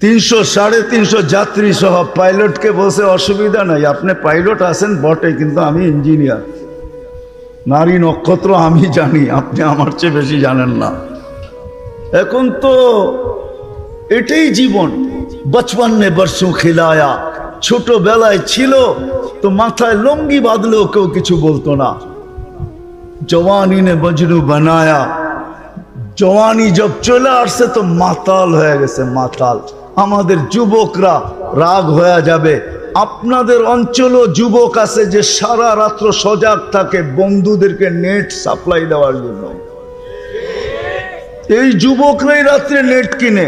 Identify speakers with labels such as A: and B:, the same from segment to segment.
A: 300 350 যাত্রী সহ পাইলটকে বসে অসুবিধা নাই, আপনি পাইলট আছেন বটে, কিন্তু আমি ইঞ্জিনিয়ার। নারী নক্ষত্র আমি জানি, আপনি আমার চেয়ে বেশি জানেন না। এখন তো এটাই জীবন। বচপন মে বরসোं খিলায়া, ছোটবেলায় ছিল তো মাথায় লুঙ্গি বাঁধলেও কেউ কিছু বলতো না। জওয়ানি নে মজনু বানায়া, জওয়ানি জব চলে আসছে তো মাতাল হয়ে গেছে, মাতাল। আমাদের যুবকরা রাগ হয়ে যাবে। আপনাদের অঞ্চলও যুবক আছে যে সারা রাত্র সজাগ থাকে বন্ধুদেরকে নেট সাপ্লাই দেওয়ার জন্য। এই যুবকরাই রাত্রে নেট কিনে,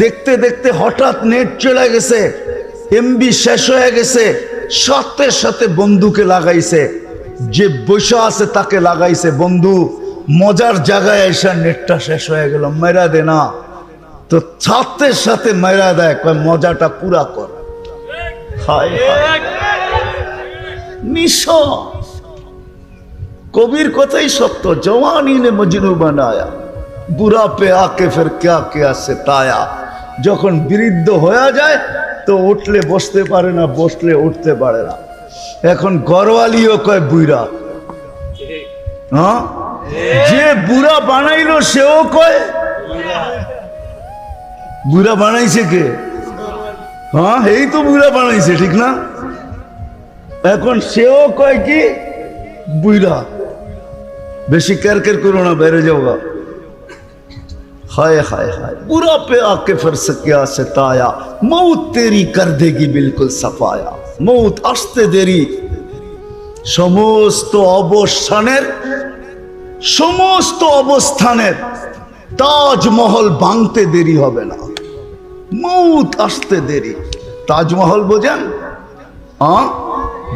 A: দেখতে দেখতে হঠাৎ নেট চলে গেছে, এমবি শেষ হয়ে গেছে, সাথে সাথে বন্ধুকে লাগাইছে। যে বসে আছে তাকে লাগাইছে, বন্ধু মজার জায়গায় এসে নেটটা শেষ হয়ে গেল, মেরা দে না। তো সাথে সাথে মেরা দেয়, কয় মজাটা পুরা কর। হায় হায় নিশা। কবির কথাই সত্য, জওয়ানি নে মজনু বানায়া, বুড়া পে আকে ফির ক্যা ক্যা সিতায়া। যখন বৃদ্ধ হয়ে যায় তো উঠলে বসতে পারে না, বসলে উঠতে পারে না। এখন ঘরওয়ালিও কয় বুড়া। হ্যাঁ, যে বুড়া বানাইলো সেও কয় বুড়া বানাইছে কে? হ্যাঁ, এই তো বুড়া বানাইছে, ঠিক না? এখন সেও কয় কি বুড়া। বেশি কের কের করো না, বেড়ে যাওগা। हाय हाय हाय, बुरा पे आके फिर से क्या सताया, मौत तेरी कर देगी बिल्कुल सफाया। मौत আসতে দেরি, সমস্ত অবস্থানের তাজমহল ভাঙতে দেরি হবে না। মৌত আসতে দেরি। তাজমহল বোঝেন?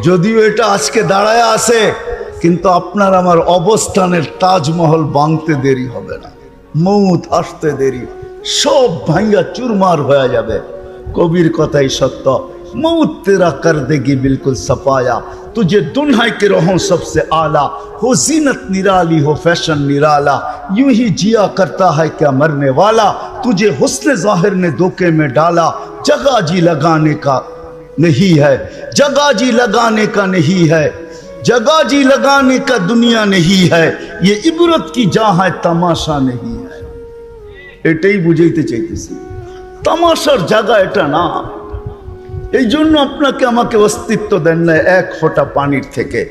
A: যদিও এটা আজকে দাঁড়ায় আছে, কিন্তু আপনার আমার অবস্থানের তাজমহল ভাঙতে দেরি হবে না। মৌত আসতে দেরি, সব ভাঙ্গা চুরমার হয়ে যাবে। কবির কথাই সত্য। मौत तेरा कर देगी बिल्कुल सफाया, तुझे दुन्हा के रहो सबसे आला, हो जीनत निराली हो फैशन निराला, यूं ही जिया करता है क्या मरने वाला, तुझे हुस्न जाहिर ने धोखे में डाला, जगह जी लगाने का नहीं है, जगह जी लगाने का नहीं है, जगह जी लगाने का दुनिया नहीं है, ये इबरत की जहाँ है तमाशा नहीं है। এটাই বুঝাইতে চাইতেছি, তামাশার জায়গা এটা না। এই জন্য আপনাকে আমাকে অস্তিত্ব দেন নাই এক ফোঁটা পানির থেকে,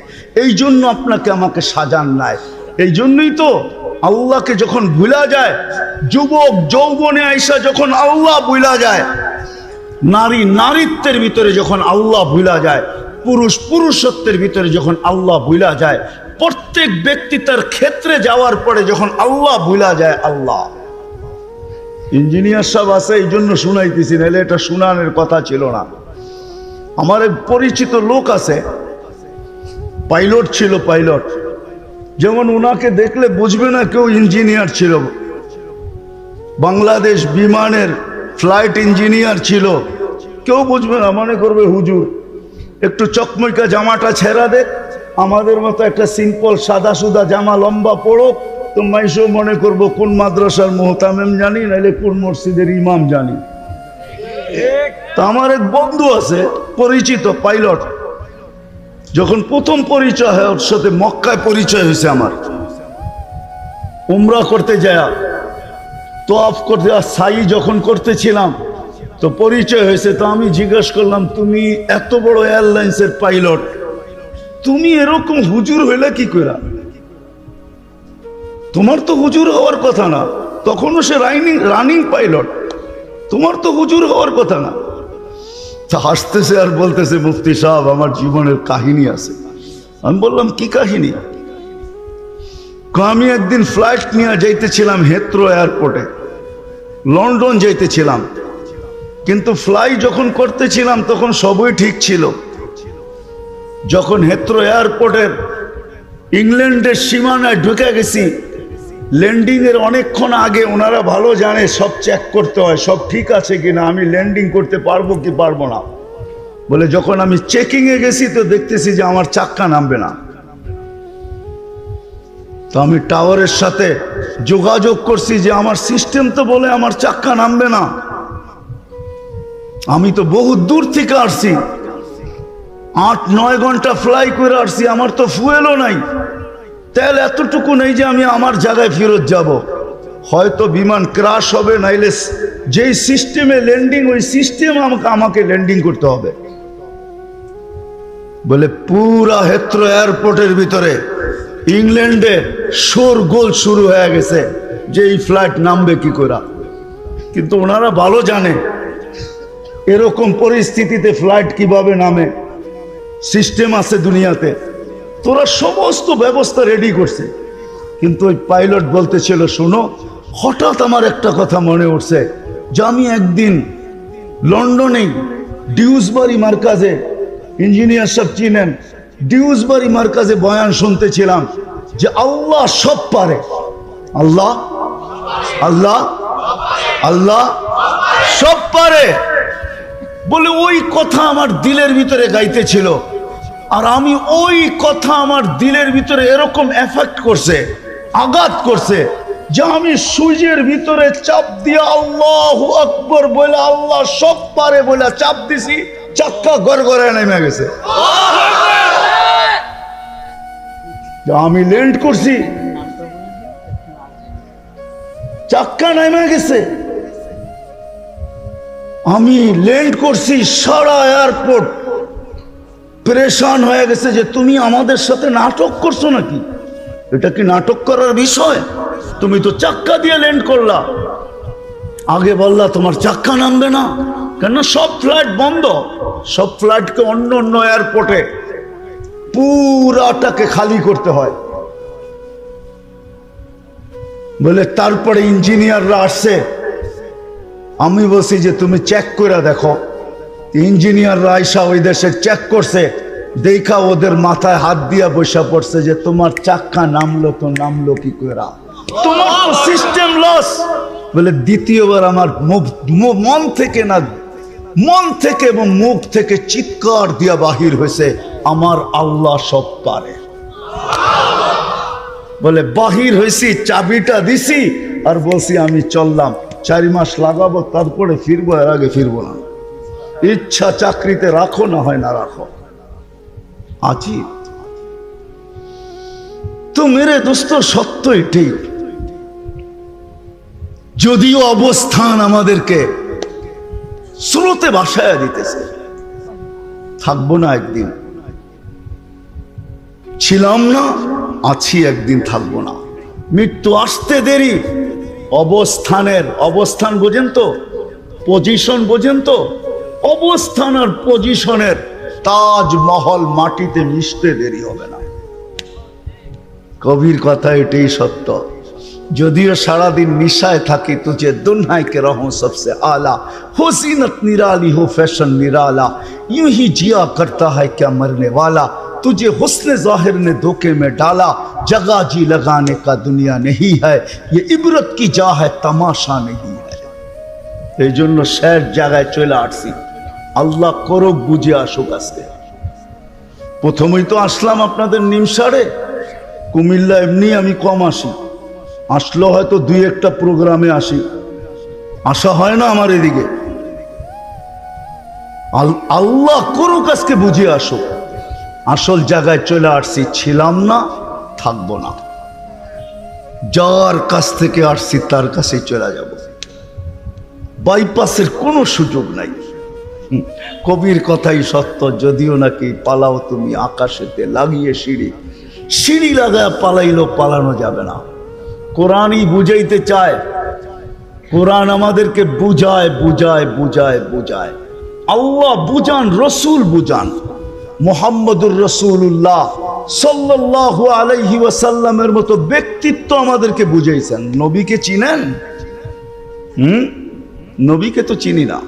A: এই জন্য আপনাকে আমাকে সাজান নাই। এই জন্যই তো আল্লাহকে যখন ভুলা যায়, যুবক যৌবনে আইসা যখন আল্লাহ ভুলা যায়, নারী নারীত্বের ভিতরে যখন আল্লাহ ভুলা যায়, পুরুষ পুরুষত্বের ভিতরে যখন আল্লাহ ভুলা যায়, প্রত্যেক ব্যক্তি তার ক্ষেত্রে যাওয়ার পরে যখন আল্লাহ ভুলা যায়। আল্লাহ ইঞ্জিনিয়ার সব আছে, এই জন্য শুনাইতেছি, নাহলে এটা শুনানোর কথা ছিল না। আমার এক পরিচিত লোক আছে, পাইলট ছিল, পাইলট। যেমন ওনাকে দেখলে বুঝবে না কেউ ইঞ্জিনিয়ার ছিল, বাংলাদেশ বিমানের ফ্লাইট ইঞ্জিনিয়ার ছিল, কেউ বুঝবে না, মনে করবে হুজুর। একটু চকমকা জামাটা ছেড়া দে, আমাদের মতো একটা সিম্পল সাদা সুদা জামা লম্বা পড়ো, তো মাইশো মনে করবো কোন মাদ্রাসার মুহতামিম জানি, নাইলে কোন মসজিদের ইমাম জানি। তা আমার এক বন্ধু আছে পরিচিত পাইলট, যখন প্রথম পরিচয় হয় ওর সাথে মক্কায় পরিচয় হয়েছে আমার, উমরা করতে যায়, তোয়াফ করতে সাই যখন করতেছিলাম তো পরিচয় হয়েছে। তো আমি জিজ্ঞেস করলাম, তুমি এত বড় এয়ারলাইন্সের পাইলট, তুমি এরকম হুজুর হইলে কি করে? তোমার তো হুজুর হওয়ার কথা না, তখনও সে রানিং পাইলট, তোমার তো হুজুর হওয়ার কথা না। তা হাসতেছে আর বলতেছে, মুফতি সাহেব আমার জীবনের কাহিনী আছে। আমি বললাম, কি কাহিনী? আমি একদিন ফ্লাইট নিয়ে যাইতেছিলাম হেথ্রো এয়ারপোর্টে, লন্ডন যাইতেছিলাম, কিন্তু ফ্লাই যখন করতেছিলাম তখন সবই ঠিক ছিল। যখন হেথ্রো এয়ারপোর্টের ইংল্যান্ডের সীমানায় ঢুকে গেছি, ল্যান্ডিং এর অনেকক্ষণ আগে ওনারা ভালো জানে সব চেক করতে হয় সব ঠিক আছে কিনা, আমি ল্যান্ডিং করতে পারবো কি পারবো না। বলে যখন আমি চেকিং এ গেছি তো দেখতেছি যে আমার চাক্কা নামবে না। তো আমি টাওয়ারের সাথে যোগাযোগ করছি যে আমার সিস্টেম তো বলে আমার চাক্কা নামবে না, আমি তো বহু দূর থেকে আসছি, 8-9 ঘন্টা ফ্লাই করে আসছি, আমার তো ফুয়েলও নাই, তেল এতটুকু নেই যে আমি আমার জায়গায় ফেরত যাব। হয়তো বিমান ক্রাশ হবে, নাইলে যেই সিস্টেমে ল্যান্ডিং ওই সিস্টেম আমাকে ল্যান্ডিং করতে হবে। বলে পুরা হেথ্রো এয়ারপোর্টের ভিতরে ইংল্যান্ডে শোরগোল শুরু হয়ে গেছে যে এই ফ্লাইট নামবে কি করে। কিন্তু ওনারা ভালো জানে এরকম পরিস্থিতিতে ফ্লাইট কিভাবে নামে, সিস্টেম আছে দুনিয়াতে, তোরা সমস্ত ব্যবস্থা রেডি করছে। কিন্তু ওই পাইলট বলতেছিল, শোনো, হঠাৎ আমার একটা কথা মনে উঠছে যে আমি একদিন লন্ডনে ডিউসবারি মার্কাজে, ইঞ্জিনিয়ার সব চিনেন, ডিউসবারি মার্কাজে বয়ান শুনতেছিলাম যে আল্লাহ সব পারে, আল্লাহ আল্লাহ আল্লাহ সব পারে। বলে ওই কথা আমার দিলের ভিতরে গাইতেছিল, আর আমি ওই কথা আমার দিলের ভিতরে এরকম এফেক্ট করছে, আঘাত করছে যে আমি সূর্যের ভিতরে চাপ দিয়ে আল্লাহু আকবার বলে আল্লাহ সব পারে বলে চাপ দিছি, চাক্কা গড়গড়ে নেমে গেছে। আমি ল্যান্ড করছি, চাক্কা নেমে গেছে। আমি ল্যান্ড করছি, সারা এয়ারপোর্ট পরেশান হয়ে গেছে যে তুমি আমাদের সাথে নাটক করছো নাকি? এটা কি নাটক করার বিষয়? তুমি তো চাক্কা দিয়ে ল্যান্ড করলা, আগে বললা তোমার চাক্কা নামবে না কেন? সব ফ্লাইট বন্ধ, সব ফ্লাইটকে অন্য অন্য এয়ারপোর্টে পুরাটাকে খালি করতে হয়। বলে তারপরে ইঞ্জিনিয়াররা আসছে, আমি বলছি যে তুমি চেক করে দেখো। ইঞ্জিনিয়াররা আইসা ওই দেশে চেক করছে, দেখা ওদের মাথায় হাত দিয়া বসা পড়ছে যে তোমার চাক্কা নামলো তো নামলো কি করে, তোমার তো সিস্টেম লস। বলে দ্বিতীয়বার আমার মন থেকে না, মন থেকে এবং মুখ থেকে চিৎকার দিয়া বাহির হয়েছে, আমার আল্লাহ সব পারে। বলে বাহির হয়েছি, চাবিটা দিছি আর বলছি আমি চললাম, 4 মাস লাগাবো তারপরে ফিরবো, এর আগে ফিরবো না। ইচ্ছা চাকরিতে রাখো, না হয় না রাখো। আজিব তো মেরে দোস্ত, সত্য এটাই। যদিও অবস্থান আমাদেরকে স্রোতে ভাসায়া দিতেছে, থাকবো না একদিন, ছিলাম না, আছি একদিন, থাকবো না। মৃত্যু আসতে দেরি। অবস্থান বোঝেন তো, পজিশন বোঝেন তো, অবস্থান আর পজিশনের তাজমহল মাটিতে মিশতে দেরি হবে না। কবির কথা এটাই সত্য। যদিও সারাদিন নিশায় থাকি, তুঝে দুনিয়া के रहूं सबसे आला, हो जीनत निराली हो फैशन निराला, यूं ही जिया करता है क्या मरने वाला, तुझे हुस्न जाहिर ने धोखे में डाला, जगह जी लगाने का दुनिया नहीं है, ये इबरत की जा है तमाशा नहीं है। এই জন্য শেষ জায়গায় চলে আসছি, আল্লাহ করুক বুঝে আসুক। আজকে প্রথমেই তো আসলাম আপনাদের নিমসারে, কুমিল্লা এমনি আমি কম আসি, আসলো হয়তো 2-1টা প্রোগ্রামে আসি, আসা হয় না আমার এদিকে। আল্লাহ করুক আজকে বুঝে আসুক। আসল জায়গায় চলে আসছি, ছিলাম না, থাকবো না। যার কাছ থেকে আসছি তার কাছে চলে যাব, বাইপাসের কোনো সুযোগ নাই। কবির কথাই সত্য, যদিও নাকি পালাও তুমি আকাশেতে লাগিয়ে সিঁড়ি, সিঁড়ি লাগায় পালাইলো পালানো যাবে না। কোরআনই বুঝাইতে চায়, কোরআন আমাদেরকে বুঝায় বুঝায় বুঝায় বুঝায়। আল্লাহ বুঝান, রসুল বুঝান, মুহাম্মদুর রাসূলুল্লাহ সাল্লাল্লাহু আলাইহি ওয়াসাল্লামের মতো ব্যক্তিত্ব আমাদেরকে বুঝাইছেন। নবীকে চিনেন? নবীকে তো চিনি না,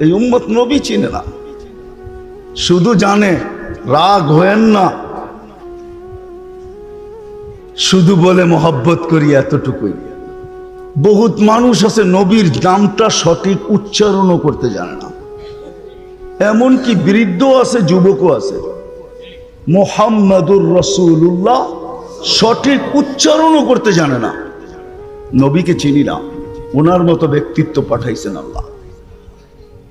A: এই উম্মত নবী চিনে না, শুধু জানে, রাগ হয়েন না, শুধু বলে মোহাব্বত করি, এতটুকুই। বহুত মানুষ আছে নবীর নামটা সঠিক উচ্চারণও করতে জানে না, এমনকি বৃদ্ধ আছে, যুবকও আছে। মুহাম্মাদুর রাসূলুল্লাহ সঠিক উচ্চারণও করতে জানে না। নবীকে চিনি না, ওনার মতো ব্যক্তিত্ব পাঠাইছেন আল্লাহ।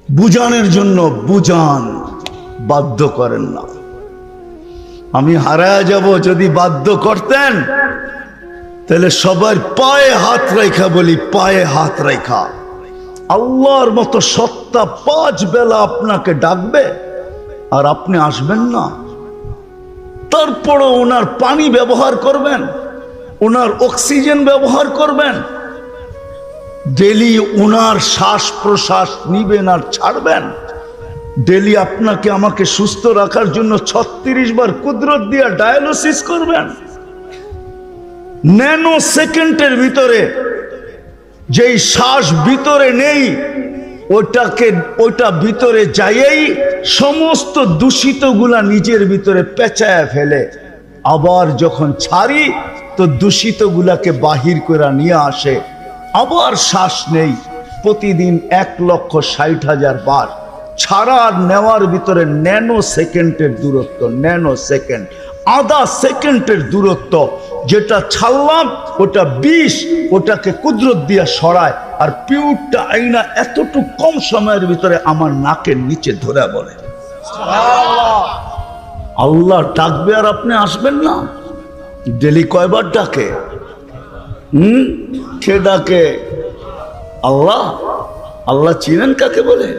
A: বুঝানোর জন্য বুঝান, বাধ্য করেন না। আমি হারায় যাব যদি বাধ্য করতেন, তাহলে সবার পায়ে হাত রেখা বলি, পায়ে হাত রেখা। আল্লাহর মতো সত্তা 5 বেলা আপনাকে ডাকবে আর আপনি আসবেন না। তারপরও ওনার পানি ব্যবহার করবেন, ওনার অক্সিজেন ব্যবহার করবেন, ডেলি ওনার শ্বাস প্রশ্বাস নিবেন আর ছাড়বেন। ডেলি আপনাকে আমাকে সুস্থ রাখার জন্য 36 বার কুদরত দিয়া ডায়ালিসিস করবেন। ন্যানো সেকেন্ডের ভিতরে যেই শ্বাস ভিতরে নেই, ওটা ভিতরে যাইয়েই সমস্ত দূষিত গুলা নিজের ভিতরে পেঁচায় ফেলে। আবার যখন ছাড়ি তো দূষিত গুলাকে বাহির করে নিয়ে আসে। আবার শ্বাস নেই, প্রতিদিন 1,60,000 বার। ছাড়া আর নেওয়ার ভিতরে ন্যানো সেকেন্ডের দূরত্ব, ন্যানো সেকেন্ড, আধা সেকেন্ডের দূরত্ব। যেটা ছাড়লাম ওটা 20, ওটাকে কুদরত দিয়া সরায়, আর পিউরটা আইনা এতটুকু কম সময়ের ভিতরে আমার নাকের নিচে ধরে বলে আল্লাহ ডাকবে আর আপনি আসবেন না। ডেলি কয়বার ডাকে? কে ডাকে? আল্লাহ। আল্লাহ চিনেন কাকে বলে?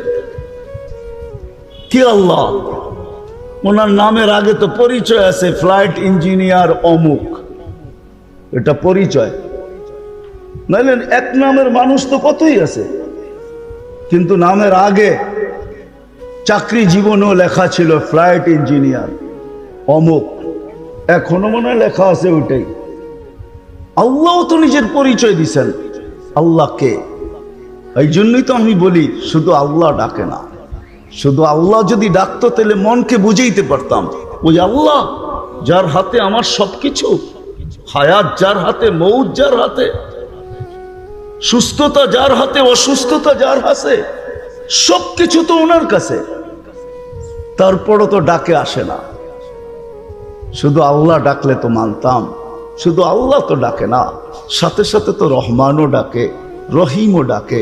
A: কি আল্লাহ? ওনার নামের আগে তো পরিচয় আছে, ফ্লাইট ইঞ্জিনিয়ার অমুক, এটা পরিচয়। নাইলে এক নামের মানুষ তো কতই আছে, কিন্তু নামের আগে চাকরি জীবনেও লেখা ছিল ফ্লাইট ইঞ্জিনিয়ার অমুক, এখনো মনে হয় লেখা আছে ওইটাই। আল্লাহ তো নিজের পরিচয় দিছেন। আল্লাহকে, এই জন্যই তো আমি বলি শুধু আল্লাহ ডাকে না। শুধু আল্লাহ যদি ডাকতো তাহলে মনকে বুঝাইতে পারতাম, ওই আল্লাহ যার হাতে আমার সবকিছু, হায়াত যার হাতে, মৌত যার হাতে, সুস্থতা যার হাতে, অসুস্থতা যার হাতে, সবকিছু তো ওনার কাছে। তারপরও তো ডাকে আসে না। শুধু আল্লাহ ডাকলে তো মানতাম। শুধু আল্লাহ তো ডাকে না, সাথে সাথে তো রহমানও ডাকে, রহিমও ডাকে,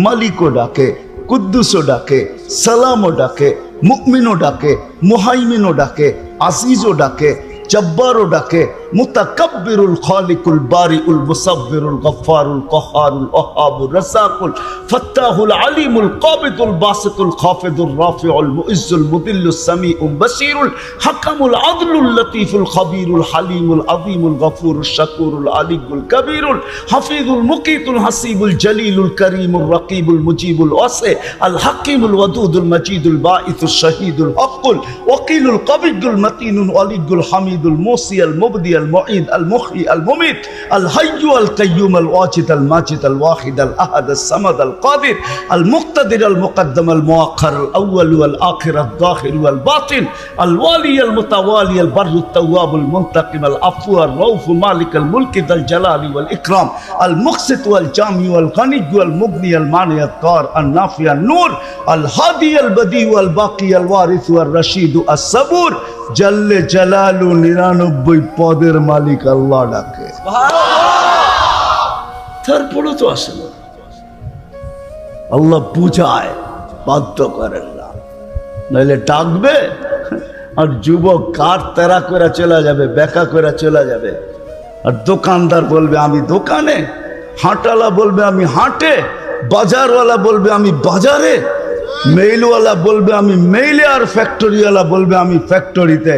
A: মালিকও ডাকে, কুদ্দুসও ডাকে, সালামও ডাকে, মুমিনও ডাকে, মুহাইমিনও ডাকে, আজিজও ডাকে, জব্বারও ডাকে, মুতাকাব্বিরুল খালিকুল বারিউল মুসাব্বিরুল গফফারুল কহারুল ওহাবুর রাসাকুল ফাত্তাহুল আলিমুল কাবিদুল বাসিতুল খাফিদুর রাফিউল মুইজ্জুল মুদিল্লুস সামিউল বাসিরুল হাকামুল আদলুল লতীফুল খাবীরুল হালিমুল আযীমুল গফুরুশ শাকুরুল আলিয়ুল কবীরুল হাফিজুল মুকিতুল হাসিবুল জলিলুল করিমুর রাকিবুল মুজিবুল ওয়াসি আল হাকিমুল ওয়াদুদুল মাজিদুল বাঈসুশ শাহীদুল হকুল ওয়াকিলুল কবিয়ুল মতিনুল ওয়ালিয়ুল হামিদুল মুসি আল মুবদি المعيد المحيي المميت الحي القيوم الواجد الماجد الواحد الأحد الصمد القادر المقتدر المقدم المؤخر الأول والآخر الظاهر والباطن الوالي المتوالي البر التواب المنتقم العفو الرؤوف مالك الملك ذا الجلال والإكرام المقسط والجامع والغني والمغني المانع الضار النافع النور الهادي البديع الباقي الوارث والرشيد الصبور জাল্লে জালালু 99 পদের মালিক আল্লাহ ডাকে। তারপরও তো আসে না। আল্লাহ বুঝায়, বাধ্য করেন না, নাহলে ডাকবে আর যুবক কার তেরা করে চলে যাবে, বেকা করে চলে যাবে। আর দোকানদার বলবে আমি দোকানে, হাঁটালা বলবে আমি হাঁটে, বাজারওয়ালা বলবে আমি বাজারে, মেইলওয়ালা বলবে আমি মেইলে, আর ফ্যাক্টরিওয়ালা বলবে আমি ফ্যাক্টরিতে,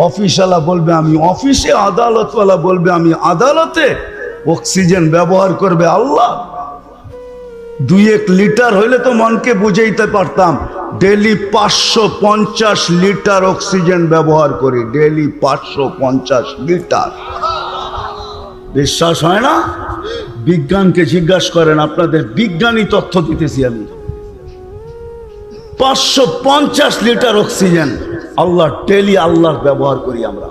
A: অফিসওয়ালা বলবে আমি অফিসে, আদালতওয়ালা বলবে আমি আদালতে। অক্সিজেন ব্যবহার করবে আল্লাহ। 2-1 লিটার হইলে তো মনকে বুঝাইতে পারতাম। ডেলি 550 লিটার অক্সিজেন ব্যবহার করি, ডেলি 550 লিটার। বিশ্বাস হয় না? বিজ্ঞানকে জিজ্ঞাসা করেন, আপনাদের বিজ্ঞানী তথ্য দিতেছি আমি। 550 লিটার অক্সিজেন আল্লাহ ডেলি আল্লাহর ব্যবহার করি আমরা।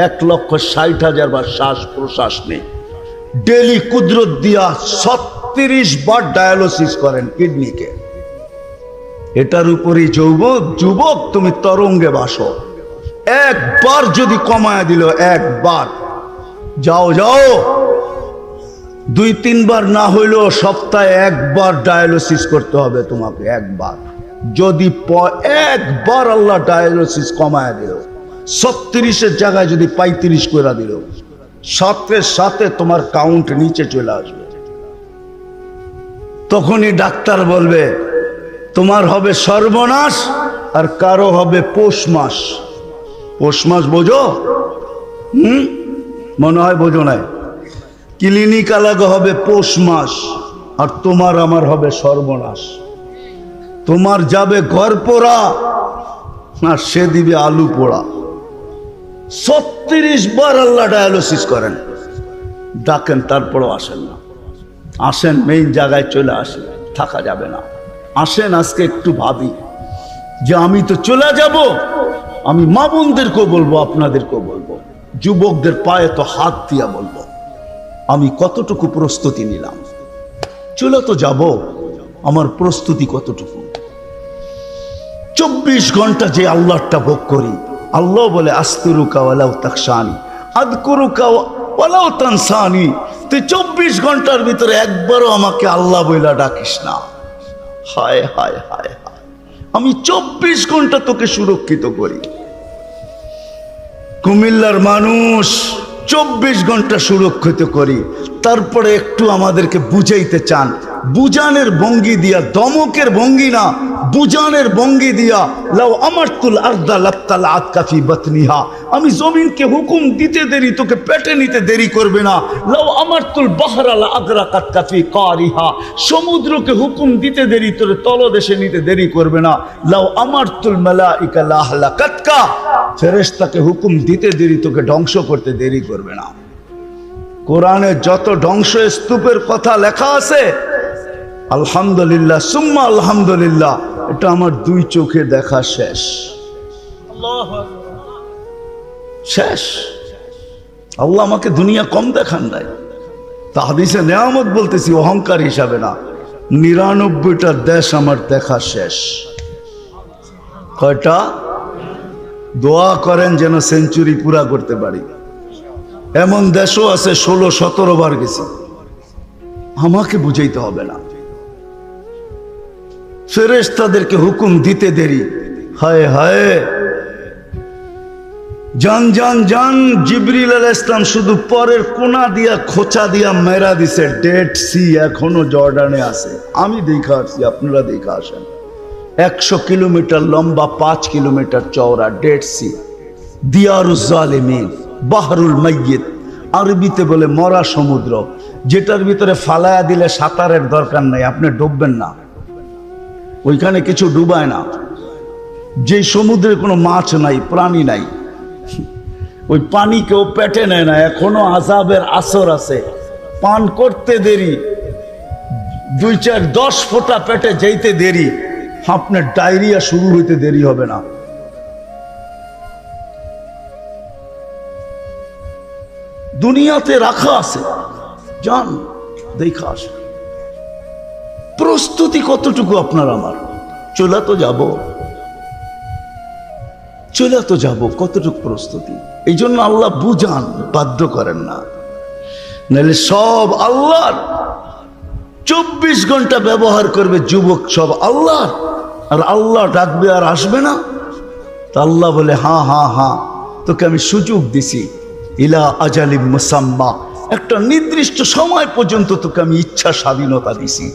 A: 1,60,000 বার শ্বাস প্রশ্বাস নেই। ডেলি কুদরত দিয়া 36 বার ডায়ালিসিস করেন কিডনিকে। এটার উপরে যুবক তুমি তরঙ্গে বাসো। একবার যদি কমায় দিল, একবার যাও 2-3 বার না হইলেও সপ্তাহে একবার ডায়ালিসিস করতে হবে তোমাকে, একবার। যদি একবার আল্লাহ ডায়ালিসিস কমায় দিল, 36-এর জায়গায় যদি 35 করে দিল, সাথে সাথে তোমার কাউন্ট নিচে চলে আসবে। তখনই ডাক্তার বলবে তোমার হবে সর্বনাশ, আর কারো হবে পৌষ মাস। পৌষ মাস বোঝো? মনে হয় বোঝো নাই। ক্লিনিক আলাদা হবে পৌষ মাস, আর তোমার আমার হবে সর্বনাশ। তোমার যাবে ঘর পোড়া, আর সে দিবে আলু পোড়া। 36 বার আল্লাহ ডায়ালিসিস করেন, ডাকেন, তারপরও আসেন না। আসেন, মেইন জায়গায় চলে আসেন, থাকা যাবে না। আসেন, আজকে একটু ভাবি যে আমি তো চলে যাব। আমি মা বোনদেরকেও বলবো, আপনাদেরকেও বলবো, যুবকদের পায়ে তো হাত দিয়া বলবো, আমি কতটুকু প্রস্তুতি নিলাম। চলে তো যাব, আমার প্রস্তুতি কতটুকু। 24 ঘন্টা যে আল্লাহটা ভোগ করি, আল্লাহ বলে আস্তুরুকা ওয়ালাউ তাকশানি আযকুরুকা ওয়ালাউ তানসানি। তুই 24 ঘন্টার ভিতরে একবারও আমাকে আল্লাহ বইলা ডাকিস না। হায় হায় হায় হায়, আমি 24 ঘন্টা তোকে সুরক্ষিত করি। কুমিল্লার মানুষ 24 ঘন্টা সুরক্ষিত করি, তারপরে একটু আমাদেরকে বুঝাইতে চান, বুঝানের ভঙ্গি দিয়া, দমকের ভঙ্গি না, বুঝানের ভঙ্গি দিয়া। লাউ আমারতুল আরদা লাবতালাআত কাফি বাতনিহা, আমি জমিনকে হুকুম দিতে দেরি, তোকে পেটে নিতে দেরি করবে না। লাউ আমারতুল বাহরা লা আগরাকাত কাফি কারিহা, সমুদ্রকে হুকুম দিতে দেরি, তোরে তলদেশে নিতে দেরি করবে না। লাউ আমারতুল মালাইকা লা আহলাকাতকা, ফেরেশতাকে হুকুম দিতে দেরি, তোকে ধ্বংস করতে দেরি করবে না। কোরআনে যত ধ্বংস স্তূপের কথা লেখা আছে, আলহামদুলিল্লাহ সুম্মা আলহামদুলিল্লাহ, এটা আমার 2 চোখে দেখা শেষ। শেষ। আল্লাহ আমাকে দুনিয়া কম দেখান নাই। তা হাদিসে নেয়ামত বলতেছি, অহংকার হিসাবে না। 99টা দেশ আমার দেখা শেষ। কয়টা? দোয়া করেন যেন সেঞ্চুরি পুরা করতে পারি। এমন দেশও আছে 16-17 বার গেছি। আমাকে বুঝাইতে হবে না। ফেরেশতাদেরকে হুকুম দিতে দেরি, হায় হায়, জান জান জান। জিবরিল আলাইহিস সালাম শুধু পরের কোনা দিয়া খোঁচা দিয়া মেরা দিছে। ডেড সি এখনো জর্ডানে আছে। আমি দেখা আসছি, আপনারা দেখা আসেন। 100 কিলোমিটার লম্বা, 5 কিলোমিটার চওড়া ডেড সি, দিয়ারুজ জালিমিন, বাহরুল মাইয়িত, আরবিতে বলে মরা সমুদ্র, যেটার ভিতরে ফালায়া দিলে সাঁতারের দরকার নাই, আপনি ডুববেন না। ওইখানে কিছু ডুবায় না। যে সমুদ্রে কোনো মাছ নাই, প্রাণী নাই, ওই পানি কেউ পেটে নেয় না। এখনো আযাবের আসর আছে। পান করতে দেরি, 2-4-10 ফোঁটা পেটে যেতে দেরি, আপনার ডায়রিয়া শুরু হইতে দেরি হবে না। দুনিয়াতে রাখা আছে, যান দেখা আসে। প্রস্তুতি কতটুকু আপনার আমার? চলে তো যাব, চলে তো যাব, কতটুকু প্রস্তুতি? এই জন্য আল্লাহ বুঝান, বাধ্য করেন না, নাহলে সব আল্লাহর। 24 ঘন্টা ব্যবহার করবে যুবক, সব আল্লাহর। আর আল্লাহ ডাকবে আর আসবে না। তা আল্লাহ বলে, হ্যাঁ হ্যাঁ হ্যাঁ, তোকে আমি সুযোগ দিছি, ইলা আজালিম মুসাম্মা, একটা নির্দিষ্ট সময় পর্যন্ত তোকে আমি ইচ্ছা স্বাধীনতা দিছি।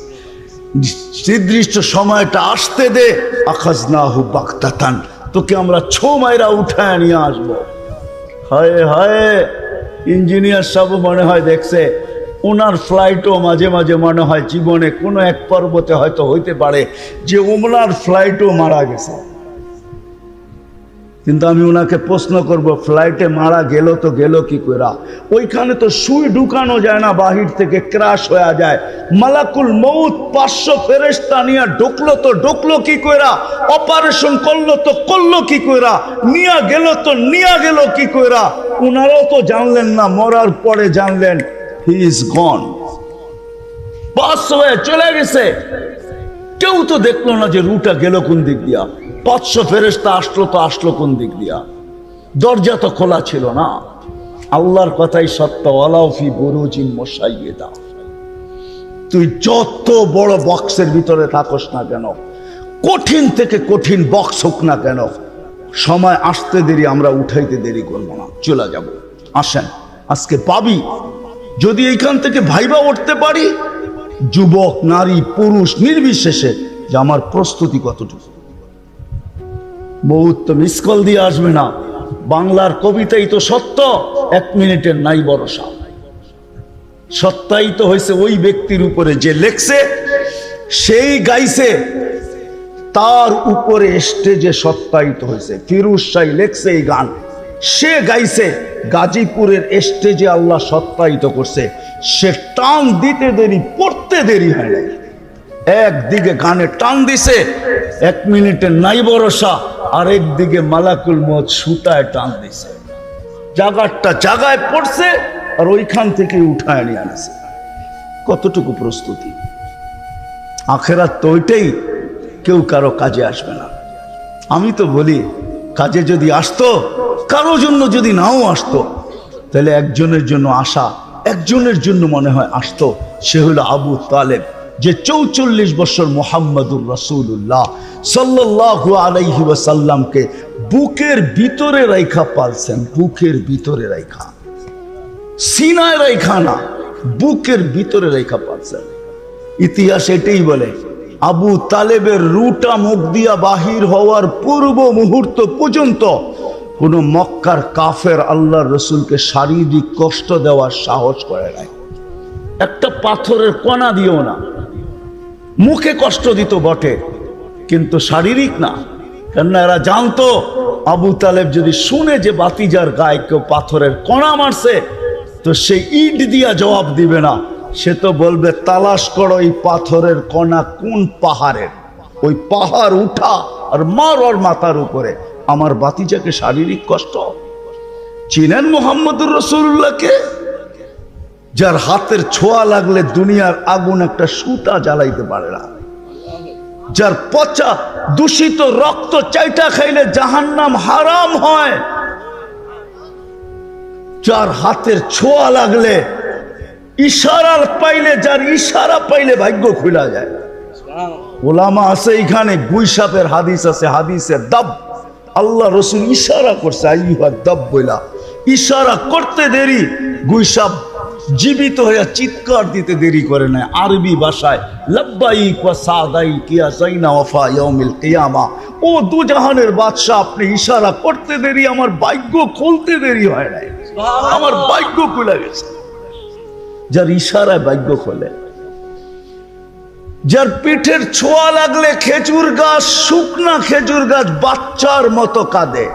A: নির্দিষ্ট সময়টা আসতে দে, আখাজনাহু বাগতাতান, তোকে আমরা ছো মাইরা উঠায় নিয়ে আসবো। হায় হায়, ইঞ্জিনিয়ার সব মনে হয় দেখছে, ওনার ফ্লাইটও মাঝে মাঝে মনে হয় জীবনে কোনো এক পর্বতে হয়তো হইতে পারে যে ওনার ফ্লাইটও মারা গেছে। কিন্তু আমি ওনাকে প্রশ্ন করব, ফ্লাইটে মারা গেল তো গেল কি কইরা? ওইখানে তো সুই ঢুকানো যায় না, বাহির থেকে ক্রাশ হয়ে যায়। মালাকুল মউত 500 ফেরেশতা নিয়ে ঢুকলো তো ঢুকলো কি কইরা? অপারেশন করলো তো করলো কি কইরা? নিয়া গেল তো নিয়া গেল কি কইরা? ওনারাও তো জানলেন না, মরার পরে জানলেন হি ইজ গন, পাস হয়ে চলে গেছে। কেউ তো দেখলো না যে রুটা গেল কোন দিক দিয়া। 500 ফেরেশতা আসলো তো আসলো কোন দিক দিয়া? দরজা তো খোলা ছিল না। আল্লাহর কথাই সত্য, ওয়ালাউ ফি বুরুজিন মুশাইয়্যিদা। তুই যত বড় বক্সের ভিতরে থাকস না কেন, কঠিন থেকে কঠিন বক্স হোক না কেন, সময় আসতে দেরি, আমরা উঠাইতে দেরি করবো না, চলে যাব। আসেন আজকে পাবি, যদি এইখান থেকে ভাইবা উঠতে পারি, যুবক নারী পুরুষ নির্বিশেষে, যে আমার প্রস্তুতি কতটুকু। বহুত তো মিস কল দিয়ে আসবে না, বাংলার কবিতাই তো সত্য, 1 মিনিটের নাই ভরসা। সত্যায়িত হয়েছে ওই ব্যক্তির উপরে যে লেখছে, সেই গাইছে, তার উপরে স্টেজে সত্যায়িত হয়েছে। ফিরোজ শাহ লেখছে এই গান, সে গাইছে, গাজীপুরের স্টেজে আল্লাহ সত্যায়িত করছে। সে টান দিতে দেরি, পড়তে দেরি হয় নাই, একদিকে গানে টান দিছে, 1 মিনিটের নাই ভরসা, আর একদিকে মালাকুল মউত সুতায় টান দিছে, জায়গাটা জায়গায় পড়ছে, আর ওইখান থেকে উঠায় নিয়ে আনছে। কতটুকু প্রস্তুতি। আখেরাত তো ওইটাই, কেউ কারো কাজে আসবে না। আমি তো বলি, কাজে যদি আসতো, কারো জন্য যদি নাও আসতো, তাহলে একজনের জন্য আসা, একজনের জন্য মনে হয় আসতো, সে হলো আবু তালেব, যে 44 বছর মুহাম্মদুর রাসূলুল্লাহ সাল্লাল্লাহু আলাইহি ওয়াসাল্লামকে বুকের ভিতরে রাইখা পালছেন, বুকের ভিতরে রাইখা, সিনায় রাইখা না, বুকের ভিতরে রাইখা পালছেন। ইতিহাস এটাই বলে, আবু তালেবের রুটা মুখ দিয়া বাহির হওয়ার পূর্ব মুহূর্ত পর্যন্ত কোন মক্কার কাফের আল্লাহর রসুলকে শারীরিক কষ্ট দেওয়ার সাহস করে নাই, একটা পাথরের কণা দিও না। মুখে কষ্ট দিত বটে, কিন্তু শারীরিক না, কেননা এরা জানতো আবু তালেব যদি শুনে যে বাতিজার গায়ে কেউ পাথরের কণা মারছে, তো সে ইট দিয়া জবাব দিবে না, সে তো বলবে তালাশ করো এই পাথরের কণা কোন পাহাড়ের, ওই পাহাড় উঠা আর মার ওর মাথার উপরে। আমার বাতিজাকে শারীরিক কষ্ট। চিনেন মুহাম্মদুর রাসূলুল্লাহকে, যার হাতের ছোঁয়া লাগলে দুনিয়ার আগুন একটা সুতা জ্বালাইতে পারে না, যার পচা দূষিত রক্ত চাইটা খাইলে জাহান্নাম হারাম হয়, যার হাতের ছোঁয়া লাগলে, ইশারার পাইলে, যার ইশারা পাইলে ভাগ্য খুলে যায়। ওলামা আছে এখানে, গুইসাপের হাদিস আছে, হাদিসে দাব, আল্লাহ রসুল ইশারা করছে, আইয়ুহা দাব বইলা, ইশারা করতে দেরি, গুইসাপ জীবিত হয়ে চিৎকার দিতে দেরি করে না। আরবি ভাষায় লাব্বাইক ওয়া সাদাইক ইয়া যাইনা ওয়াফা ইয়াউমিল কিয়ামা, ও দুজাহানের বাদশা, আপনি ইশারা করতে দেরি, আমার ভাগ্য খুলতে দেরি হয় নাই, আমার ভাগ্য খুলে গেছে। যার ইশারায় ভাগ্য খোলে, যার পিঠের ছোঁয়া লাগলে খেজুর গাছ, শুকনা খেজুর গাছ বাচ্চার মতো কাঁদে।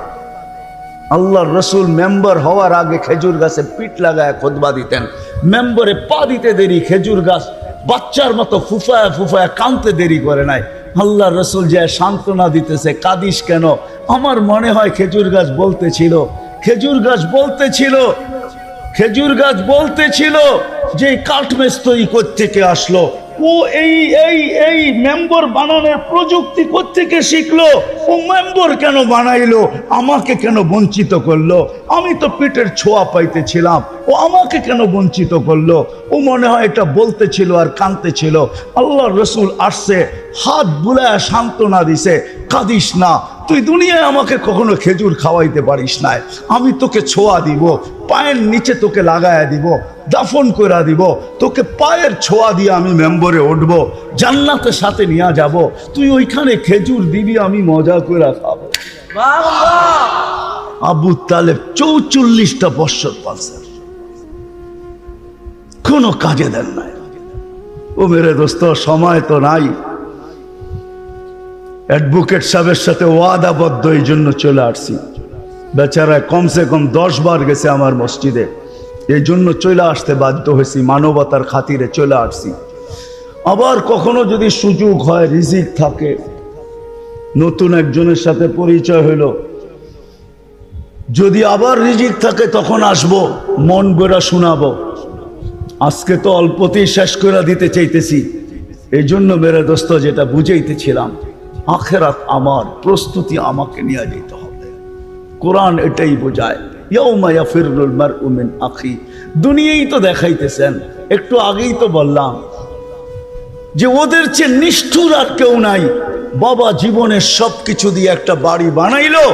A: আল্লাহর রসুল মেম্বার হওয়ার আগে খেজুর গাছে পিঠ লাগায় খুতবা দিতেন, মেম্বারে পা দিতে দেরি, খেজুর গাছ বাচ্চার মতো ফুফায়া ফুফায়া কাঁদতে দেরি করে নাই। আল্লাহর রসুল যে সান্ত্বনা দিতেছে, কাঁদিস কেন? আমার মনে হয় খেজুর গাছ বলতেছিল, খেজুর গাছ বলতেছিল, খেজুর গাছ বলতেছিল যে কাঠমিস্ত্রি কোত্থেকে আসলো, ও এই এই এই মেম্বার বানানোর প্রযুক্তি কোত্থেকে শিখলো, ও মেম্বার কেন বানাইলো, আমাকে কেন বঞ্চিত করলো, আমি তো পেটের ছোঁয়া পাইতেছিলাম, ও আমাকে কেন বঞ্চিত করলো। ও মনে হয় এটা বলতেছিল আর কাঁদতেছিল। আল্লাহর রসুল আসছে, হাত বুলায় সান্ত্বনা দিছে, কাঁদিস না, তুই দুনিয়ায় আমাকে কখনো খেজুর খাওয়াইতে পারিস না, আমি তোকে ছোঁয়া দিব, পায়ের নিচে তোকে লাগায়া দিব, দাফন করে দিব, তোকে পায়ের ছোঁয়া দিয়ে আমি মেম্বরে উঠবো, জান্নাতের সাথে নিয়ে যাব, তুই ওইখানে খেজুর দিবি, আমি মজা করে খাবো। আবু তালেব 44টা বৎসর পালছেন, কোনো কাজে দেন নাই। ও মেরে দোস্ত, সময় তো নাই। অ্যাডভোকেট সাহেবের সাথে ওয়াদাবদ্ধ, এই জন্য চলে আসছি। বেচারায় কমসে কম 10 বার গেছে আমার মসজিদে, এই জন্য চলে আসতে বাধ্য হয়েছি, মানবতার খাতিরে চলে আসছি। আবার কখনো যদি সুযোগ হয়, রিজিক থাকে, নতুন একজনের সাথে পরিচয় হইল, যদি আবার রিজিক থাকে তখন আসবো, মন গড়া শোনাবো। আজকে তো অল্পতেই শেষ করে দিতে চাইতেছি। এই জন্য মেরে দোস্ত, যেটা বুঝাইতেছিলাম, আখেরাত আমার প্রস্তুতি, আমাকে নিয়ে যেতে হবে। কোরআন এটাই বোঝায়, ইয়াউমা ইয়াফিরুল মারউ মিন আখি। দুনিয়াই তো দেখাইতেছেন, একটু আগেই তো বললাম, যে ওদের চেয়ে নিষ্ঠুর আর কেউ নাই। বাবা জীবনের সবকিছু দিয়ে একটা বাড়ি বানাইলো,